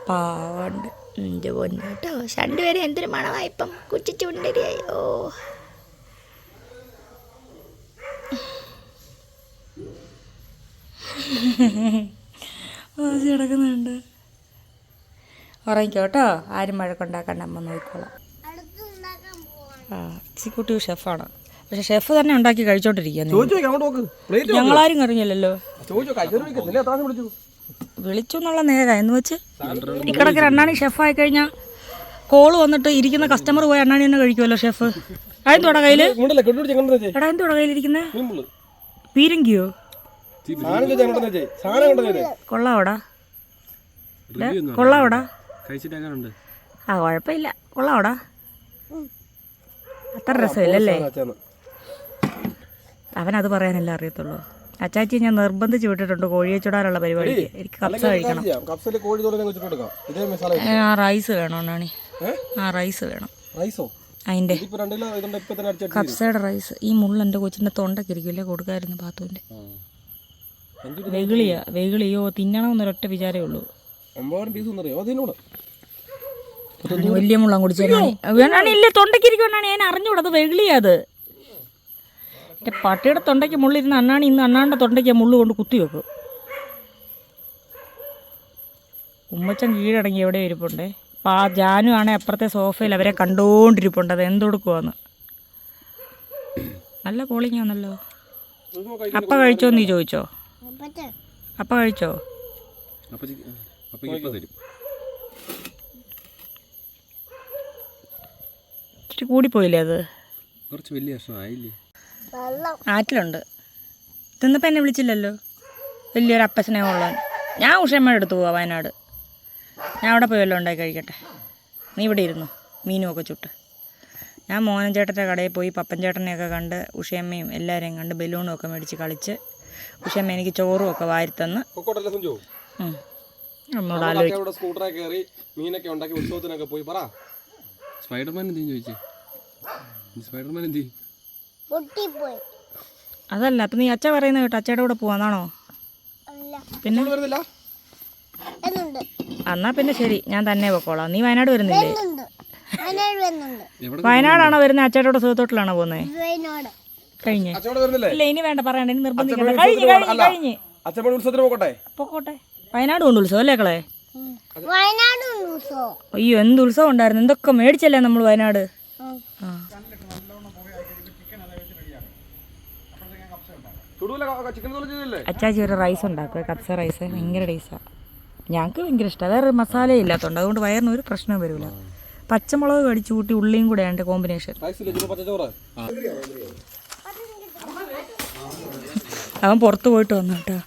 പാവണ്ട് എൻ്റെ പൊന്നു കേട്ടോ. 2 പേരും എന്തൊരു മണമായിപ്പം കുച്ചിച്ചുണ്ടരിയായോ. വാശി കിടക്കുന്നുണ്ട്. ഉറങ്ങിക്കോട്ടോ, ആരും വഴക്കുണ്ടാക്കണ്ട, അമ്മ നോക്കിക്കോളാം. ആ, എക്സിക്യൂട്ടീവ് ഷെഫാണ്. പക്ഷെ ഷെഫ് തന്നെ ഉണ്ടാക്കി കഴിച്ചോണ്ടിരിക്കുന്നു. ഞങ്ങളാരും അറിഞ്ഞില്ലല്ലോ. വിളിച്ചു എന്നുള്ള നേരാ എന്ന് വെച്ച് ഇക്കടക്ക് അണ്ണാണി ഷെഫായി കഴിഞ്ഞാൽ കോള് വന്നിട്ട് ഇരിക്കുന്ന കസ്റ്റമർ പോയി അണ്ണാണി തന്നെ കഴിക്കുമല്ലോ ഷെഫ്. അതെന്തോടാ കയ്യില്? എടാ എന്തുവാ കയ്യിലിരിക്കുന്നത്? പീരങ്കിയോ? കൊള്ളാവടാ, കൊള്ളാവടാ. ആ കുഴപ്പമില്ല, കൊള്ളാവടാ. അത്ര രസമില്ലല്ലേ? അവനത് പറയാനല്ലേ അറിയത്തുള്ളൂ. അച്ചാച്ചി ഞാൻ നിർബന്ധിച്ച് വിട്ടിട്ടുണ്ട് കോഴിയെ ചുടാനുള്ള പരിപാടിക്ക്. എനിക്ക് കപ്സ കഴിക്കണം. ആ റൈസ് വേണോ അണ്ണാണി? ആ റൈസ് വേണം. അതിൻ്റെ കപ്സയുടെ റൈസ്. ഈ മുള്ള എൻ്റെ കൊച്ചിൻ്റെ തൊണ്ടക്കിരിക്കില്ലേ, കൊടുക്കായിരുന്നു പാത്തുവിൻ്റെ. വെകിളിയോ തിന്നണമെന്നൊരൊറ്റ വിചാരമേ ഉള്ളൂ. വലിയ മുള്ളം കുടിച്ചാൽ ഇല്ല, തൊണ്ടക്കിരിക്കുകൊണ്ടാണ് ഞാൻ അറിഞ്ഞൂടത്. വെകിളിയാത്. എൻ്റെ പട്ടിയുടെ തൊണ്ടയ്ക്ക് മുള്ളിരുന്ന് അണ്ണാണി ഇന്ന് അണ്ണാണ്ട തൊണ്ടയ്ക്ക് മുള്ളു കൊണ്ട് കുത്തി വെക്കും. ഉമ്മച്ചൻ കീഴടങ്ങി എവിടെ ഇരിപ്പുണ്ടേ. അപ്പം ആ ജാനു ആണെ അപ്പുറത്തെ സോഫയിൽ അവരെ കണ്ടുകൊണ്ടിരിപ്പുണ്ട്. അത് എന്തൊടുക്കുവാന്ന്. നല്ല കോളിങ്ങാന്നല്ലോ. അപ്പ കഴിച്ചോ നീ ചോദിച്ചോ? അപ്പ കഴിച്ചോ? ഇച്ചിരി കൂടിപ്പോയില്ലേ അത്? കുറച്ച് വലിയ ആയില്ലേ? ആറ്റിലുണ്ട്. തിന്നപ്പം എന്നെ വിളിച്ചില്ലല്ലോ. വലിയൊരു അപ്പസ്നേഹമുള്ള ഞാൻ ഉഷമ്മയുടെ അടുത്ത് പോവാം വയനാട്. ഞാൻ അവിടെ പോയി വല്ലതും ഉണ്ടാക്കി കഴിക്കട്ടെ. നീ ഇവിടെ ഇരുന്നു മീനുമൊക്കെ ചുട്ട്. ഞാൻ മോഹനൻ ചേട്ടൻ്റെ കടയിൽ പോയി പപ്പൻ ചേട്ടനെയൊക്കെ കണ്ട് ഉഷയമ്മയും എല്ലാവരെയും കണ്ട് ബലൂണും ഒക്കെ മേടിച്ച് കളിച്ച് ഉഷയമ്മ എനിക്ക് ചോറും ഒക്കെ വാരിത്തന്ന്. നമ്മളോട് ആലോചിക്കും. അതല്ല, അപ്പം നീ അച്ഛ പറയുന്നത് കേട്ടോ അച്ഛയുടെ കൂടെ പോവാന്നാണോ? പിന്നെ എന്നാ പിന്നെ ശരി, ഞാൻ തന്നെ പൊക്കോളാം. നീ വയനാട് വരുന്നില്ലേ? വയനാടാണോ വരുന്നത്? അച്ഛയുടെ കൂടെ സുഖത്തോട്ടിലാണോ പോകുന്നത്? കഴിഞ്ഞ് ഇല്ല, ഇനി വേണ്ട പറയണ്ട, ഇനി നിർബന്ധിക്കണ്ട. കഴിഞ്ഞ് പൊക്കോട്ടെ. വയനാട് കൊണ്ട് ഉത്സവം അല്ലേ കളെ? അയ്യോ എന്ത് ഉത്സവം ഉണ്ടായിരുന്നു. എന്തൊക്കെ മേടിച്ചല്ലേ നമ്മൾ വയനാട്. അച്ചാച്ചി ഒരു റൈസ് ഉണ്ടാക്കുക, കപ്സ റൈസ്. ഭയങ്കര ടേസ്റ്റാണ്. ഞങ്ങൾക്ക് ഭയങ്കര ഇഷ്ടമാണ്. വേറെ മസാല ഇല്ലാത്തതുകൊണ്ട് അതുകൊണ്ട് വയറിന് ഒരു പ്രശ്നവും വരില്ല. പച്ചമുളക് കടിച്ചു കൂട്ടി ഉള്ളിയും കൂടെ അതിൻ്റെ കോമ്പിനേഷൻ. അവൻ പുറത്ത് പോയിട്ട് വന്നു കേട്ടോ.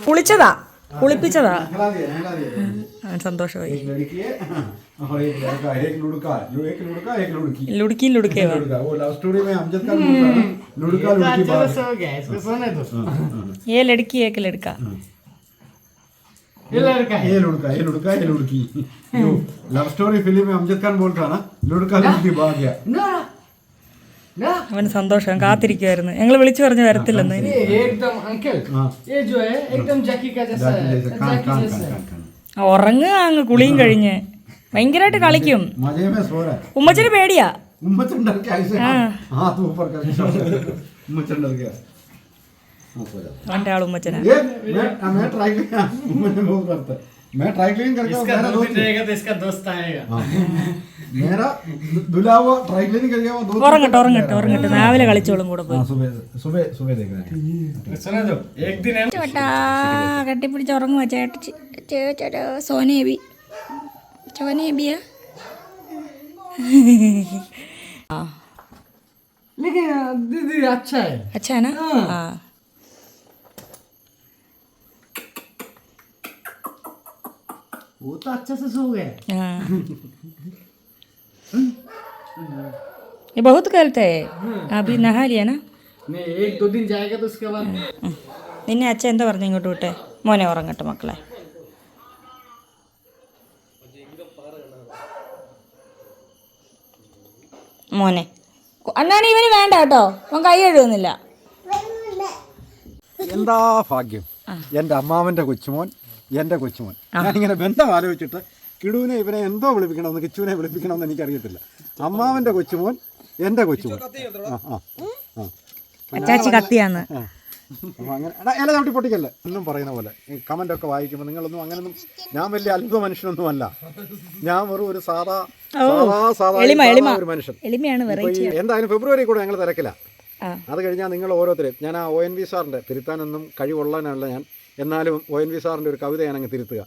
കുളിച്ചതാ, കുളിപ്പിച്ചതാ. അവൻ സന്തോഷമായി. ലുടുക്കി ലുടുക്കേ ये लड़की एक लड़का ये लड़का लव स्टोरी फिल्म में अमजद खान बोल रहा ना लड़का लड़की भाग गया. അവന് സന്തോഷം. കാത്തിരിക്കുവായിരുന്നു. ഞങ്ങൾ വിളിച്ചു പറഞ്ഞു വരത്തില്ലെന്ന്. ഉറങ്ങുക അങ്ങ് കുളിയും കഴിഞ്ഞ്. ഭയങ്കരമായിട്ട് കളിക്കും. ഉമ്മച്ചന് പേടിയാ. അവൻ്റെ ആൾ ഉമ്മച്ചനാ. ഉറങ്ങട്ടെ ഉറങ്ങട്ടെ ഉറങ്ങട്ടെ. രാവിലെ കളിച്ചോളും കൂടെ പോയി. ചേട്ടാ കെട്ടിപ്പിടിച്ച് ഉറങ്ങുവാ ചേട്ടച്ചി. ചേട്ടാ സോനേബി സോനേബിയാ. अच्छा है ना? हाँ वो तो अच्छा से सो गए. ये बहुत करते है. अभी नहा लिया ना? नहीं, 1-2 दिन जाएगा तो उसके बाद. നിന്നെ അച്ഛൻ എന്താ പറഞ്ഞു ഇങ്ങോട്ട് വിട്ടെ? മോനെ ഉറങ്ങട്ടെ മക്കളെ. മോനെ അണ്ണാണ് ഇവന് വേണ്ട കേട്ടോ. അവൻ കൈ എഴുതുന്നില്ല. എന്താ ഭാഗ്യം. എൻ്റെ അമ്മാവൻ്റെ കൊച്ചുമോൻ, എൻ്റെ കൊച്ചുമോൻ. ഞാനിങ്ങനെ ബന്ധം ആലോചിച്ചിട്ട് കിടുവിനെ ഇവനെ എന്തോ വിളിപ്പിക്കണമെന്ന്, കിച്ചുവിനെ വിളിപ്പിക്കണമെന്ന് എനിക്കറിയത്തില്ല. അമ്മാവൻ്റെ കൊച്ചുമോൻ, എൻ്റെ കൊച്ചുമോൻ. ആ ആ ആ അച്ചാച്ചി കത്തിയാന്ന്. അപ്പോൾ അങ്ങനെ എടാ ഇല ചവിട്ടി പൊട്ടിക്കല്ലേ എന്നും പറയുന്ന പോലെ ഈ കമൻ്റൊക്കെ വായിക്കുമ്പോൾ നിങ്ങളൊന്നും അങ്ങനെയൊന്നും ഞാൻ വലിയ അത്ഭുത മനുഷ്യനൊന്നും അല്ല. ഞാൻ വെറും ഒരു സാധാ ഒരു മനുഷ്യൻ. എളിമയാണ് ഇപ്പോൾ ഈ എന്തായാലും ഫെബ്രുവരി കൂടെ ഞങ്ങൾ തിരക്കില്ല. അത് കഴിഞ്ഞാൽ നിങ്ങൾ ഓരോരുത്തരും ഞാൻ ആ ONV സാറിൻ്റെ തിരുത്താനൊന്നും കഴിവുള്ളതിനല്ല ഞാൻ, എന്നാലും ONV സാറിൻ്റെ ഒരു കവിത ഞാനങ്ങ് തിരുത്തുക.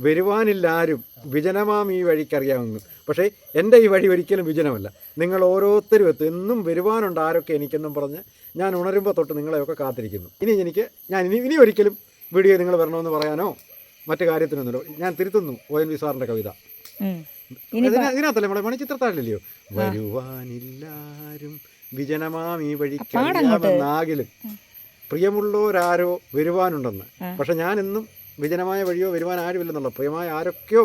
വരുവാനില്ലാരും വിജനമാം ഈ വഴിക്കറിയാമെന്ന്, പക്ഷേ എൻ്റെ ഈ വഴി ഒരിക്കലും വിജനമല്ല. നിങ്ങൾ ഓരോരുത്തരും എത്തും, എന്നും വരുവാനുണ്ട് ആരൊക്കെ എനിക്കെന്നും പറഞ്ഞ് ഞാൻ ഉണരുമ്പോൾ തൊട്ട് നിങ്ങളെയൊക്കെ കാത്തിരിക്കുന്നു. ഞാൻ ഇനി ഒരിക്കലും വീഡിയോ നിങ്ങൾ വരണമെന്ന് പറയാനോ മറ്റു കാര്യത്തിനൊന്നുമില്ല. ഞാൻ തിരുത്തുന്നു ONV സാറിൻ്റെ കവിത. ഇതിനകത്തല്ലേ നമ്മുടെ മണിച്ചിത്രത്താഴില്ലയോ, വരുവാനില്ലാരും വിജനമാം ഈ വഴിക്കറിയാമെന്നാകിലും പ്രിയമുള്ളവരാരോ വരുവാനുണ്ടെന്ന്, പക്ഷെ ഞാൻ എന്നും വിജനമായ വഴിയോ വരുവാൻ ആരുമില്ലെന്നുള്ള പ്രിയമായ ആരൊക്കെയോ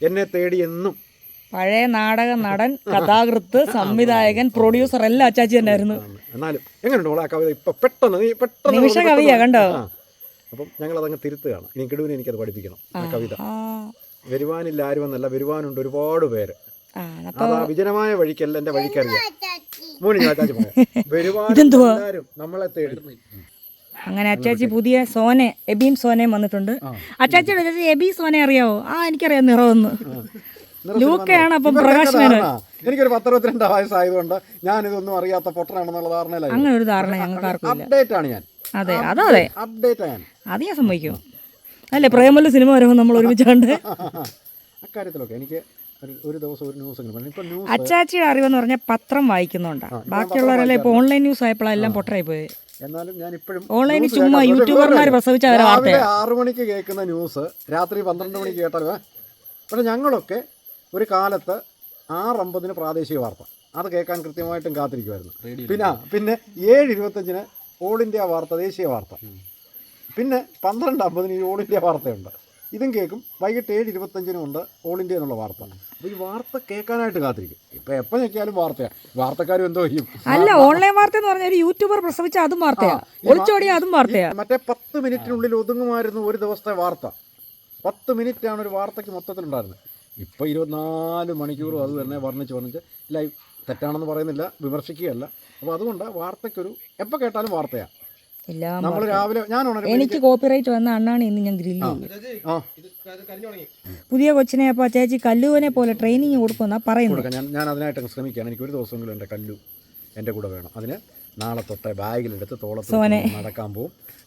എന്നെ തേടി എന്നും. പഴയ നാടക നടൻ, കഥാകൃത്ത്, സംവിധായകൻ, പ്രൊഡ്യൂസർ എല്ലാം അച്ചാച്ചി തന്നെയായിരുന്നു. എന്നാലും എങ്ങനെയുണ്ട് ആ കവിത ഇപ്പൊ പെട്ടെന്ന് നിമിഷ കവിയാ കണ്ടോ? അപ്പം ഞങ്ങളതങ്ങ് തിരുത്തുകയാണ്. ഇനി കിടുവിന് എനിക്കത് പഠിപ്പിക്കണം ആ കവിത. വരുവാനില്ല ആരുമെന്നല്ല, വരുവാനുണ്ട് ഒരുപാട് പേര്. അതാ വിജനമായ വഴിക്കല്ല എൻ്റെ വഴിക്കറിയാം. മോനി ചാച്ചാച്ചി വരുവാനും നമ്മളെ തേടി. അങ്ങനെ അച്ചാച്ചി പുതിയ എബിയും സോനയും വന്നിട്ടുണ്ട്. അച്ചാച്ചിയുടെ ചേച്ചി എബി സോനെ അറിയാവോ? എനിക്കറിയാം നിറവെന്ന്. ലൂക്കയാണ് അപ്പം പ്രകാശ് മേനോൻ. എനിക്കൊരു 10-22 വയസ്സായതുകൊണ്ട് ഞാനിതൊന്നും അറിയാത്ത പൊട്ടനാണെന്നുള്ള ധാരണയിലായി. അങ്ങനെ ഒരു ധാരണ ഞങ്ങൾക്ക് ആർക്കും ഇല്ല. അപ്ഡേറ്റ് ആണ് ഞാൻ. അതെ അപ്ഡേറ്റ് ആണ്. അത് ഞാൻ സമ്മതിക്കും. അല്ലേ, പ്രേമല്ല സിനിമ വരുമ്പോൾ നമ്മൾ ഒരുമിച്ചുണ്ട്. അക്കാര്യത്തിലൊക്കെ എനിക്ക് ഒരു ദിവസം ഒരു ന്യൂസ്. അച്ചാച്ചിയുടെ അറിവെന്ന് പറഞ്ഞാൽ പത്രം വായിക്കുന്നുണ്ടാണ്. ബാക്കിയുള്ളവരല്ലേ ഇപ്പോൾ ഓൺലൈൻ ന്യൂസ് ആയപ്പോഴെല്ലാം പൊട്ടറായി പോയി. എന്നാലും ഞാൻ ഇപ്പോഴും ഓൺലൈനിൽ ചുമ്മാ യൂട്യൂബർമാർ പ്രസവിച്ച രാവിലെ 6 മണിക്ക് കേൾക്കുന്ന ന്യൂസ് രാത്രി 12 മണിക്ക് കേട്ടാലോ. പക്ഷെ ഞങ്ങളൊക്കെ ഒരു കാലത്ത് 6:50 പ്രാദേശിക വാർത്ത അത് കേൾക്കാൻ കൃത്യമായിട്ടും കാത്തിരിക്കുമായിരുന്നു. പിന്നെ 7:25 ഓൾ ഇന്ത്യ വാർത്ത, ദേശീയ വാർത്ത. പിന്നെ 12:50 ഈ ഓൾ ഇന്ത്യ വാർത്തയുണ്ട്. ഇതും കേൾക്കും. വൈകിട്ട് 7:25 ഉണ്ട് ഓൾ ഇന്ത്യ എന്നുള്ള വാർത്ത. അപ്പോൾ ഈ വാർത്ത കേൾക്കാനായിട്ട് കാത്തിരിക്കും. ഇപ്പം എപ്പോൾ ഞെക്കിയാലും വാർത്തയാണ്. വാർത്തക്കാരും എന്തോ ചെയ്യും. അല്ല, ഓൺലൈൻ വാർത്ത എന്ന് പറഞ്ഞാൽ ഒരു യൂട്യൂബർ പ്രസവിച്ച അതും വാർത്തയാണ്, ഒളിച്ചോടിയ അതും വാർത്തയാണ്. മറ്റേ 10 മിനിറ്റിനുള്ളിൽ ഒതുങ്ങുമായിരുന്നു ഒരു ദിവസത്തെ വാർത്ത. 10 മിനിറ്റാണ് ഒരു വാർത്തയ്ക്ക് മൊത്തത്തിലുണ്ടായിരുന്നത്. ഇപ്പോൾ 24 മണിക്കൂറും അത് തന്നെ വർണ്ണിച്ച് ലൈവ്. തെറ്റാണെന്ന് പറയുന്നില്ല, വിമർശിക്കുകയല്ല. അപ്പോൾ അതുകൊണ്ട് വാർത്തയ്ക്കൊരു എപ്പോൾ കേട്ടാലും വാർത്തയാണ്. നമ്മൾ രാവിലെ എനിക്ക് കോപ്പിറൈറ്റ് വന്ന അണ്ണാണ് ഇന്ന് ഞാൻ ഗ്രില്ല് ചെയ്യും. പുതിയ കൊച്ചിനെ അപ്പോൾ ചേച്ചി കല്ലുവിനെ പോലെ ട്രെയിനിങ് കൊടുക്കുമെന്നാ പറയുന്നത്. ഞാൻ അതിനായിട്ട് ശ്രമിക്കുകയാണ്. എനിക്ക് ഒരു ദിവസമെങ്കിലും എൻ്റെ കല്ലു എൻ്റെ കൂടെ വേണം. അതിന് നാളെ തൊട്ട് ബാഗിലെടുത്ത് തോളത്ത്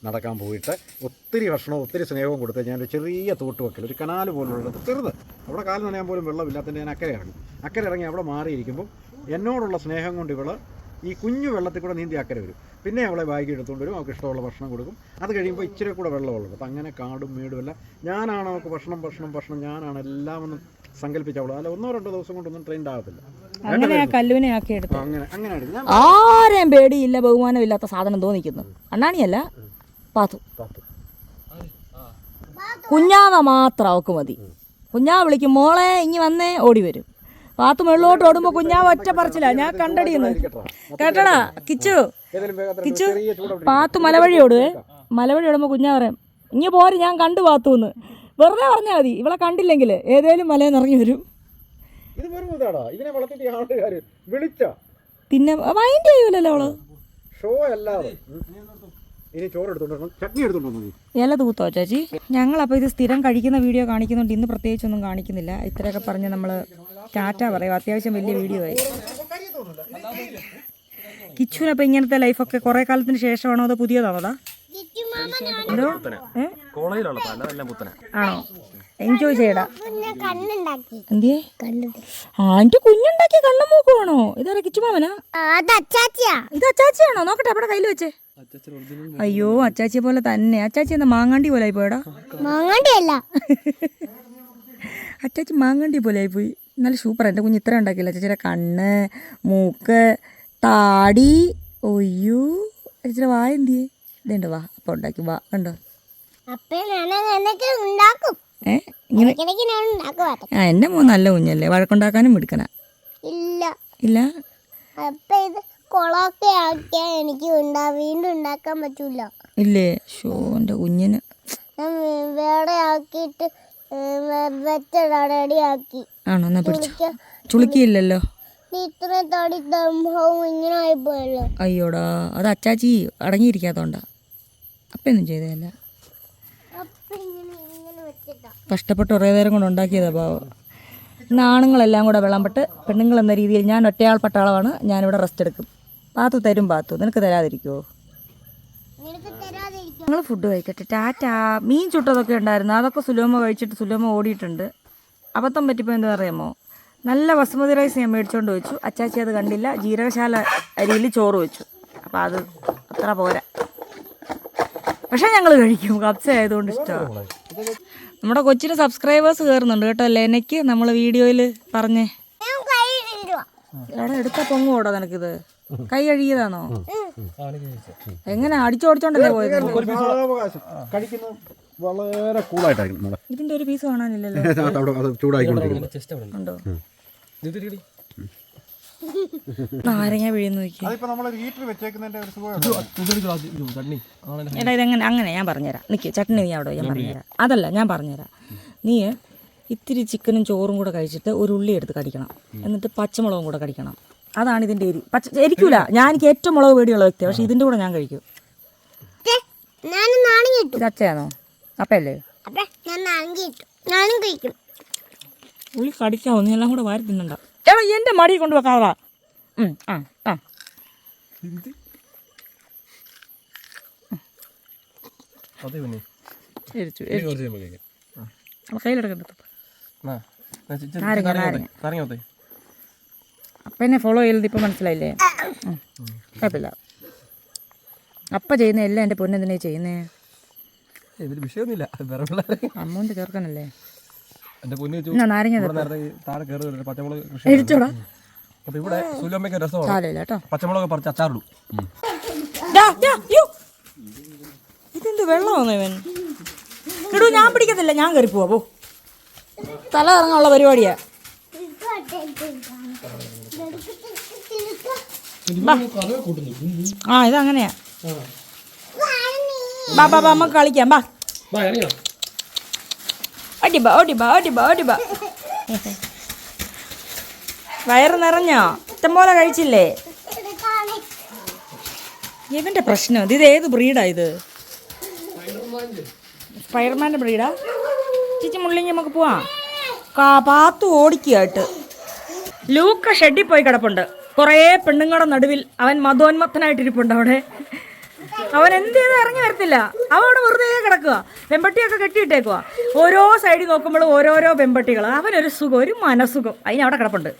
നടക്കാൻ പോയിട്ട് ഒത്തിരി ഭക്ഷണവും ഒത്തിരി സ്നേഹവും കൊടുത്ത് ഞാൻ ഒരു ചെറിയ തോട്ട് വെക്കൽ, ഒരു കനാല് പോലുള്ളത് ചെറുത്, അവിടെ കാല് നനയാൻ പോലും വെള്ളമില്ലാത്തതിൻ്റെ ഞാൻ അക്കരെ ഇറങ്ങി അവിടെ മാറിയിരിക്കുമ്പോൾ എന്നോടുള്ള സ്നേഹം കൊണ്ട് ഇവൾ ഈ കുഞ്ഞു വെള്ളത്തിൽ കൂടെ നീന്തി അക്കരെ വരും. പിന്നെ അവളെ ബാഗ് എടുത്തുകൊണ്ട് വരും, അവൾക്ക് ഇഷ്ടമുള്ള ഭക്ഷണം കൊടുക്കും. അത് കഴിയുമ്പോൾ ഇച്ചിരി കൂടെ വെള്ളമുള്ളത്. അപ്പം അങ്ങനെ കാടും മേടും എല്ലാം ഞാനാണ് അവൾക്ക് ഭക്ഷണം ഞാനാണ് എല്ലാം ഒന്നും സങ്കല്പിച്ചവളോ. അല്ല 1-2 ദിവസം കൊണ്ടൊന്നും ട്രെയിൻഡ് ആകത്തില്ല. അങ്ങനെ ആ കല്ലുവിനെ ആക്കി എടുത്തു. അങ്ങനെ ആരെയും പേടിയില്ല, ബഹുമാനമില്ലാത്ത സാധനം തോന്നിക്കുന്നു. അണ്ണാണിയല്ല, പാത്തു. കുഞ്ഞാവ മാത്രം അവക്ക് മതി. കുഞ്ഞാവ വിളിക്കും, മോളെ ഇങ്ങി വന്നേ, ഓടി വരും. പാത്തു വെള്ളോട്ട് ഓടുമ്പോൾ കുഞ്ഞാവ ഒറ്റ പറച്ചില്ല. ഞാൻ കണ്ടടിയെന്ന് കേട്ടടാ കിച്ചു. പാത്തു മലവഴി ഓടുമ്പോൾ കുഞ്ഞാവ പറയാം, ഇങ്ങി പോര് ഞാൻ കണ്ടു പാത്തുന്ന്. വെറുതെ പറഞ്ഞാൽ മതി, ഇവളെ കണ്ടില്ലെങ്കിൽ ഏതേലും മലയിൽ നിറങ്ങി വരും. പിന്നെ മൈൻഡ് ചെയ്യൂലല്ലോ അവള്. ഇല തൂത്തോ ചേച്ചി? ഞങ്ങളപ്പോൾ ഇത് സ്ഥിരം കഴിക്കുന്ന വീഡിയോ കാണിക്കുന്നുണ്ട്. ഇന്ന് പ്രത്യേകിച്ചൊന്നും കാണിക്കുന്നില്ല. ഇത്രയൊക്കെ പറഞ്ഞ് നമ്മൾ ടാറ്റ പറയും. അത്യാവശ്യം വലിയ വീഡിയോ ആയി. കിച്ചുവിനപ്പോൾ ഇങ്ങനത്തെ ലൈഫൊക്കെ കുറേ കാലത്തിന് ശേഷമാണോ അതോ പുതിയതാണോ? അതാ എന്തോ ആണോ? എൻജോയ് ചെയ്യടാ. എന്തിയേ? എന്റെ കുഞ്ഞുണ്ടാക്കിയ കണ്ണും മൂക്കുവാണോ? ഇതാരാ കിച്ചുമാമനാ? ഇത് അച്ചാച്ചിയാണോ? നോക്കട്ടെ അവിടെ കയ്യിൽ വെച്ചേ. അയ്യോ, അച്ചാച്ചിയെ പോലെ തന്നെ. അച്ചാച്ചി എന്താ മാങ്ങാണ്ടി പോലെ ആയി പോയടാ? മാങ്ങാണ്ടിയല്ല, അച്ചാച്ചി മാങ്ങാണ്ടി പോലെ ആയി പോയി. നല്ല സൂപ്പർ. എൻ്റെ കുഞ്ഞ് ഇത്ര ഉണ്ടാക്കിയില്ല. അച്ചാച്ചിയുടെ കണ്ണ്, മൂക്ക്, താടി. ഒയ്യോ, അച്ചാച്ചിയുടെ വായ എന്തിയേ? ഇതുണ്ട്, വാ അപ്പം ഉണ്ടാക്കി, വാ കണ്ടോ? ഇങ്ങനെ എൻ്റെ മോൻ നല്ല കുഞ്ഞല്ലേ, വഴക്കുണ്ടാക്കാനും എടുക്കണ ഇല്ല. എനിക്ക് വീണ്ടും ഉണ്ടാക്കാൻ പറ്റൂല ഇല്ലേ? ഷോ, എൻ്റെ കുഞ്ഞിന് വേറെ ആക്കിയിട്ട് വെച്ചടി ആക്കി. ആണോ? എന്നാ പിടിച്ചോ. ചുളുക്കിയില്ലല്ലോ. ഇത്ര തടി സംഭവം ഇങ്ങനെ ആയിപ്പോയല്ലോ. അയ്യോടാ, അത് അച്ചാച്ചി അടങ്ങിയിരിക്കാത്തോണ്ടാ. അപ്പൊന്നും ചെയ്തതല്ല, അപ്പൊ ഇങ്ങനെ വെച്ചിട്ടാ. കഷ്ടപ്പെട്ട് കുറേ നേരം കൊണ്ട് ഉണ്ടാക്കിയതാ പാവം. ഇന്ന് ആണുങ്ങളെല്ലാം കൂടെ വിളമ്പട്ട് പെണ്ണുങ്ങൾ എന്ന രീതിയിൽ ഞാൻ ഒറ്റയാൾ പട്ടാളമാണ്, ഞാനിവിടെ റെസ്റ്റ് എടുക്കും. പാത്തു തരും, പാത്തു നിനക്ക് തരാതിരിക്കുമോ? നിനക്ക് തരാതിരിക്കും. ഞങ്ങൾ ഫുഡ് കഴിക്കട്ടെ, ടാറ്റാ. മീൻ ചുട്ടതൊക്കെ ഉണ്ടായിരുന്നു, അതൊക്കെ സുലോമ കഴിച്ചിട്ട് സുലോമ ഓടിയിട്ടുണ്ട്. അബദ്ധം പറ്റിപ്പോൾ എന്താ അറിയാമോ, നല്ല ബസുമതി റൈസ് ഞാൻ മേടിച്ചുകൊണ്ട് വെച്ചു. അച്ചാച്ചി അത് കണ്ടില്ല, ജീരകശാല അരിയിൽ ചോറ് വെച്ചു. അപ്പോൾ അത് അത്ര പോരാ, പക്ഷേ ഞങ്ങൾ കഴിക്കും, കപ്സ ആയതുകൊണ്ട് ഇഷ്ടമാണ്. നമ്മുടെ കൊച്ചിന് സബ്സ്ക്രൈബേഴ്സ് കയറുന്നുണ്ട് കേട്ടോ. ലെനയ്ക്ക് നമ്മൾ വീഡിയോയിൽ പറഞ്ഞേ. ഞാൻ കൈയിടുവാ. എടാ എടുത്താൽ പൊങ്ങോടാ നിനക്കിത്? കൈ കഴുകിയതാണോ? എങ്ങനെ അടിച്ചോടിച്ചോണ്ടല്ലേ പോയത്? കഴിക്കുന്നത് വളരെ കൂളായിട്ടായിരിക്കും. ഇതിന്റെ ഒരു പീസ് കാണാനില്ലല്ലോ. ചൂടായിക്കൊണ്ടിരിക്കുന്നു. ഉണ്ടോ? നാരങ്ങ പിഴിയുന്നു നോക്കി. എടാ ഇതെങ്ങനെ? അങ്ങനെ ഞാൻ പറഞ്ഞുതരാം, നിൽക്കി. ചട്നി നീ അവിടെ ഞാൻ പറഞ്ഞുതരാം. അതല്ല, ഞാൻ പറഞ്ഞുതരാം. നീ ഇത്തിരി ചിക്കനും ചോറും കൂടെ കഴിച്ചിട്ട് ഒരു ഉള്ളി എടുത്ത് കടിക്കണം, എന്നിട്ട് പച്ചമുളകും കൂടെ കടിക്കണം. അതാണ് ഇതിൻ്റെ എരി. എരിക്കൂല, ഞാൻ എനിക്ക് ഏറ്റവും മുളക് പേടിയുള്ള വ്യക്തിയാണ്, പക്ഷേ ഇതിൻ്റെ കൂടെ ഞാൻ കഴിക്കും. ഇത് അച്ചയാണോ? അപ്പല്ലേ? ഞാനും കഴിക്കും. ഉള്ളി കടിക്കാവോ? നീ എല്ലാം കൂടെ വാരി തിന്നണ്ട. എടാ എൻ്റെ മടി കൊണ്ട് വെക്കാതാ. ആ ആ എരിച്ചു കയ്യിലെടുക്കണ്ട. അപ്പം എന്നെ ഫോളോ ചെയ്തത് ഇപ്പം മനസ്സിലായില്ലേ? കുഴപ്പമില്ല. അപ്പം ചെയ്യുന്ന എല്ലാം എൻ്റെ പൊന്നെന്തിനാ ചെയ്യുന്നേ? വിഷയമൊന്നുമില്ല, അമ്മൂൻ്റെ ചേർക്കാനല്ലേ. എന്റെ പൊന്നു നാരങ്ങ താഴെ കയറി പച്ചമുളക് എരിച്ചോടാ. അപ്പൊ ഇവിടെ സുലമ്മയ്ക്ക് രസമാണ്, സാരമില്ല കേട്ടോ. പച്ചമുളക് പറിച്ച് അച്ചാറിടും. ഇതെന്ത് വെള്ളമാണോ ഇവൻ? ഇടൂ, ഞാൻ പിടിക്കത്തില്ല, ഞാൻ കയറി പോവാ. പോ, തല ഇറങ്ങാനുള്ള പരിപാടിയാ. ആ ഇതങ്ങനെയാ. ബാ ബാ ബാ, നമുക്ക് കളിക്കാം. ബാ ഓടിബാ ഓടിബാ ഓടിബാ ഓടിബാ. വയറ് നിറഞ്ഞോ? ഇഷ്ടംപോലെ കഴിച്ചില്ലേ? ഇവന്റെ പ്രശ്നം ഇത് ഏത് ബ്രീഡാ ഇത്? സ്പൈഡർമാൻ്റെ ബ്രീഡാ? ചേച്ചി മുള്ളിങ്ങി നമുക്ക് പോവാം. പാത്തു ഓടിക്കുകയായിട്ട്. ലൂക്ക ഷെഡിൽ പോയി കിടപ്പുണ്ട്. കുറേ പെണ്ണുങ്ങളുടെ നടുവിൽ അവൻ മതോന്മത്തനായിട്ടിരിപ്പുണ്ട് അവിടെ. അവൻ എന്ത് ചെയ്താൽ ഇറങ്ങി വരത്തില്ല, അവൻ അവിടെ വെറുതെ കിടക്കുക. വെമ്പട്ടിയൊക്കെ കെട്ടിയിട്ടേക്കുക. ഓരോ സൈഡിൽ നോക്കുമ്പോഴും ഓരോരോ വെമ്പട്ടികൾ. അവനൊരു സുഖം, ഒരു മനസുഖം അതിനവിടെ കിടപ്പുണ്ട്.